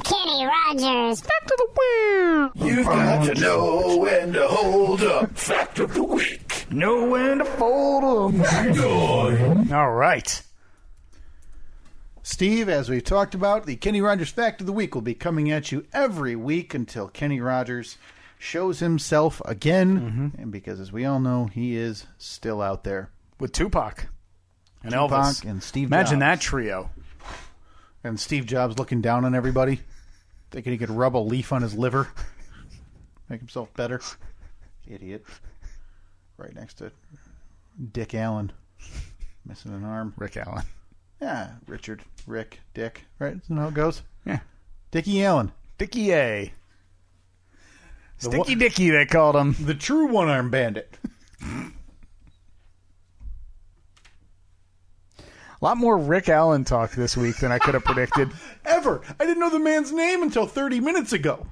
Kenny Rogers. Back to the wheel. You've got to know when to hold up. Fact of the week. Know when to fold them. All right. Steve, as we've talked about, the Kenny Rogers Fact of the Week will be coming at you every week until Kenny Rogers shows himself again. Mm-hmm. And because, as we all know, he is still out there. With Tupac and Tupac Elvis. And Steve Imagine Jobs. that trio. And Steve Jobs looking down on everybody, thinking he could rub a leaf on his liver, make himself better. Idiot. Right next to Dick Allen. Missing an arm. Rick Allen. Yeah, Richard, Rick, Dick, right? Isn't that how it goes? Yeah. Dickie Allen. Dickie A. Sticky Dickie, they called him. The true one-armed bandit. A lot more Rick Allen talk this week than I could have predicted. Ever. I didn't know the man's name until 30 minutes ago.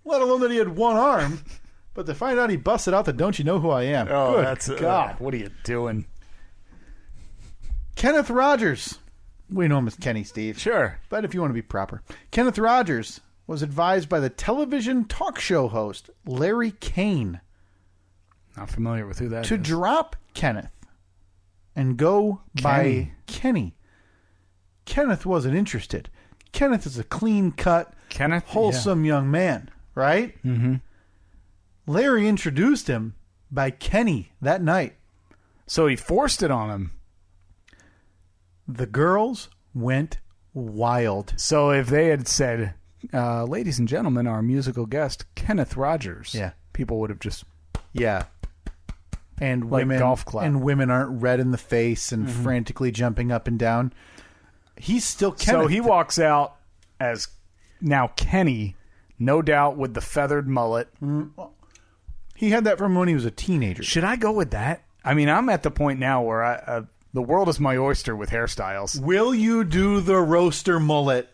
Let alone that he had one arm. But to find out he busted out the "Don't you know who I am?" Oh, Good that's God. What are you doing? Kenneth Rogers. We know him as Kenny, Steve. Sure. But if you want to be proper. Kenneth Rogers was advised by the television talk show host Larry Kane Not familiar with who that to is. drop Kenneth and go by Kenny. Kenneth wasn't interested. Kenneth is a clean-cut, wholesome young man, right? Mm-hmm. Larry introduced him by Kenny that night. So he forced it on him. The girls went wild. So if they had said, ladies and gentlemen, our musical guest, Kenneth Rogers, people would have just... Yeah. And like women golf clap. And women aren't red in the face and frantically jumping up and down. He's still Kenneth. So he walks out as now Kenny, no doubt with the feathered mullet. He had that from when he was a teenager. Should I go with that? I mean, I'm at the point now where the world is my oyster with hairstyles. Will you do the roaster mullet?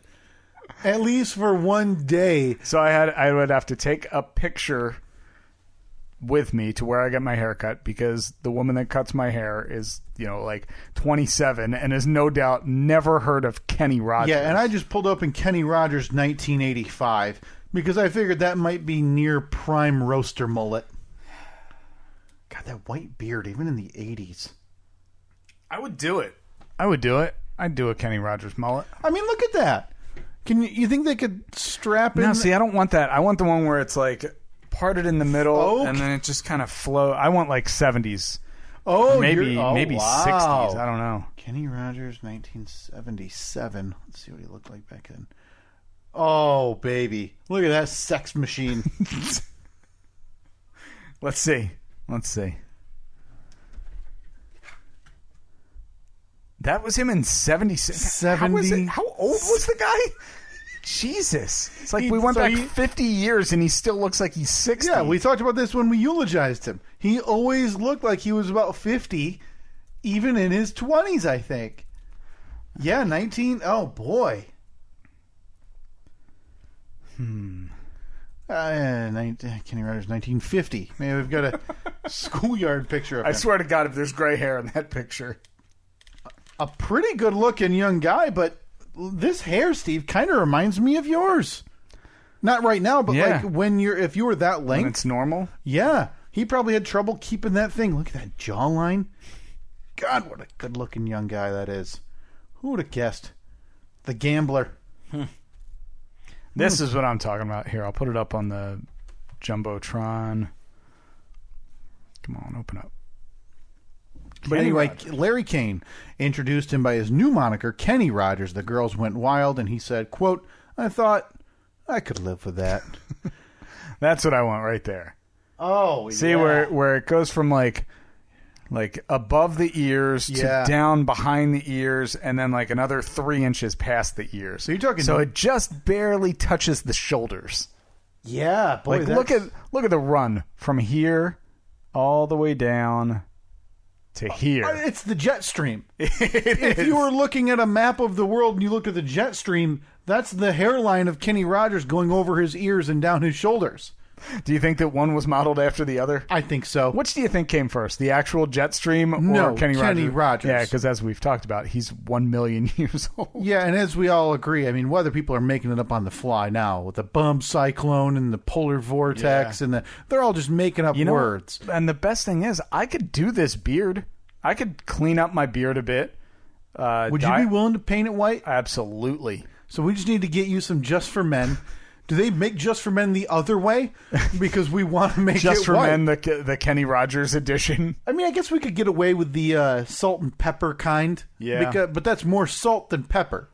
At least for one day. So I would have to take a picture with me to where I get my hair cut, because the woman that cuts my hair is, like 27 and has no doubt never heard of Kenny Rogers. Yeah, and I just pulled open Kenny Rogers 1985 because I figured that might be near prime roaster mullet. God, that white beard, even in the 80s. I would do it. I'd do a Kenny Rogers mullet. I mean, look at that. You think they could strap in? No, see, I don't want that. I want the one where it's like parted in the middle and then it just kind of flow. I want like 70s. Oh, maybe wow. 60s. I don't know. Kenny Rogers, 1977. Let's see what he looked like back then. Oh, baby. Look at that sex machine. Let's see. That was him in 76. How old was the guy? Jesus. It's like we went back 50 years and he still looks like he's 60. Yeah, we talked about this when we eulogized him. He always looked like he was about 50, even in his 20s, I think. Yeah, 19. Oh, boy. Kenny Rogers, 1950. Maybe we've got a schoolyard picture of him. I swear to God, if there's gray hair in that picture. A pretty good-looking young guy, but this hair, Steve, kind of reminds me of yours. Not right now, but like if you were that length. When it's normal? Yeah. He probably had trouble keeping that thing. Look at that jawline. God, what a good-looking young guy that is. Who would have guessed? The Gambler. This is what I'm talking about here. I'll put it up on the Jumbotron. Come on, open up. But anyway, Larry Kane introduced him by his new moniker, Kenny Rogers. The girls went wild, and he said, quote, I thought I could live with that. That's what I want right there. Oh, See where it goes from like above the ears to down behind the ears, and then like another 3 inches past the ears. So you're talking. So it just barely touches the shoulders. Yeah, boy. Like look at the run from here all the way down to here. It's the jet stream. If you were looking at a map of the world and you looked at the jet stream, that's the hairline of Kenny Rogers going over his ears and down his shoulders. Do you think that one was modeled after the other? I think so. Which do you think came first, the actual jet stream or Kenny Rogers? Yeah, because as we've talked about, he's 1 million years old. Yeah, and as we all agree, I mean, whether people are making it up on the fly now with the bump cyclone and the polar vortex, and they're all just making up words. And the best thing is, I could do this beard. I could clean up my beard a bit. Would you be willing to paint it white? Absolutely. So we just need to get you some Just for Men. Do they make Just for Men the other way? Because we want to make Just it for white. Men, the Kenny Rogers edition. I mean, I guess we could get away with the salt and pepper kind. Yeah. But that's more salt than pepper.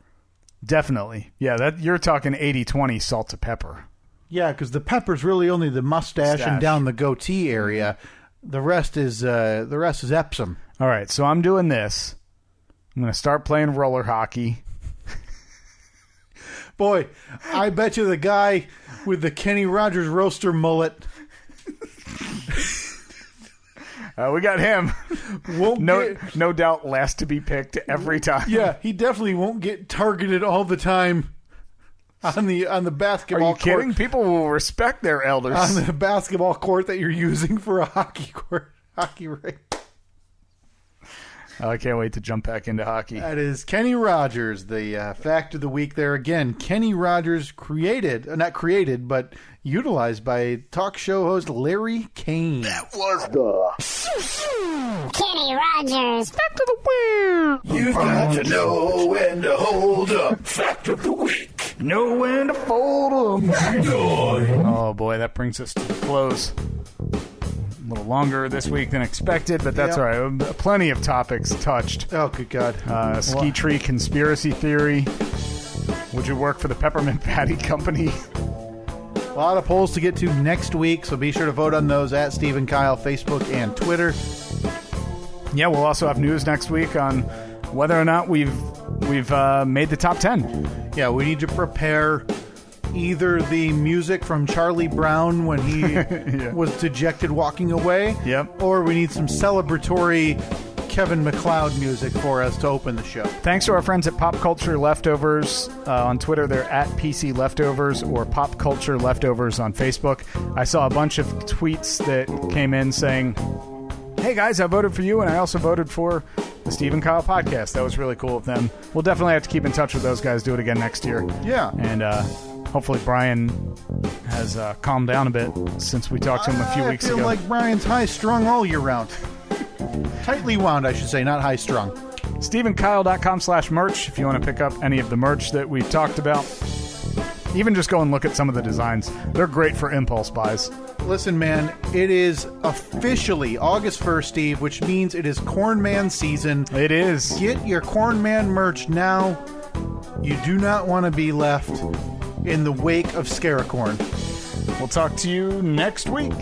Definitely. Yeah, you're talking 80-20 salt to pepper. Yeah, because the pepper's really only the mustache and down the goatee area. The rest is Epsom. All right, so I'm doing this. I'm going to start playing roller hockey. Boy, I bet you the guy with the Kenny Rogers roaster mullet. We got him. No doubt last to be picked every time. Yeah, he definitely won't get targeted all the time on the basketball court. Are you kidding? People will respect their elders. On the basketball court that you're using for a hockey rink. I can't wait to jump back into hockey. That is Kenny Rogers, the fact of the week there again. Kenny Rogers not created, but utilized by talk show host Larry Kane. That was the Kenny Rogers. Back to the wheel. You got to know when to hold up. Fact of the week. Know when to fold 'em. Enjoy. Oh boy, that brings us to the close. A little longer this week than expected, but that's all right. Plenty of topics touched. Oh, good God. Ski tree conspiracy theory. Would you work for the Peppermint Patty Company? A lot of polls to get to next week, so be sure to vote on those at Steve and Kyle, Facebook and Twitter. Yeah, we'll also have news next week on whether or not we've made the top 10. Yeah, we need to prepare either the music from Charlie Brown when he was dejected walking away. Yep. Or we need some celebratory Kevin MacLeod music for us to open the show. Thanks to our friends at Pop Culture Leftovers. On Twitter, they're at PC Leftovers or Pop Culture Leftovers on Facebook. I saw a bunch of tweets that came in saying, hey guys, I voted for you and I also voted for the Steve and Kyle podcast. That was really cool of them. We'll definitely have to keep in touch with those guys, do it again next year. Yeah. And hopefully Brian has calmed down a bit since we talked to him a few weeks ago. I feel like Brian's high-strung all year round. Tightly wound, I should say, not high-strung. SteveandKyle.com/merch if you want to pick up any of the merch that we've talked about. Even just go and look at some of the designs. They're great for impulse buys. Listen, man, it is officially August 1st, Steve, which means it is Corn Man season. It is. Get your Corn Man merch now. You do not want to be left in the wake of Scaracorn. We'll talk to you next week.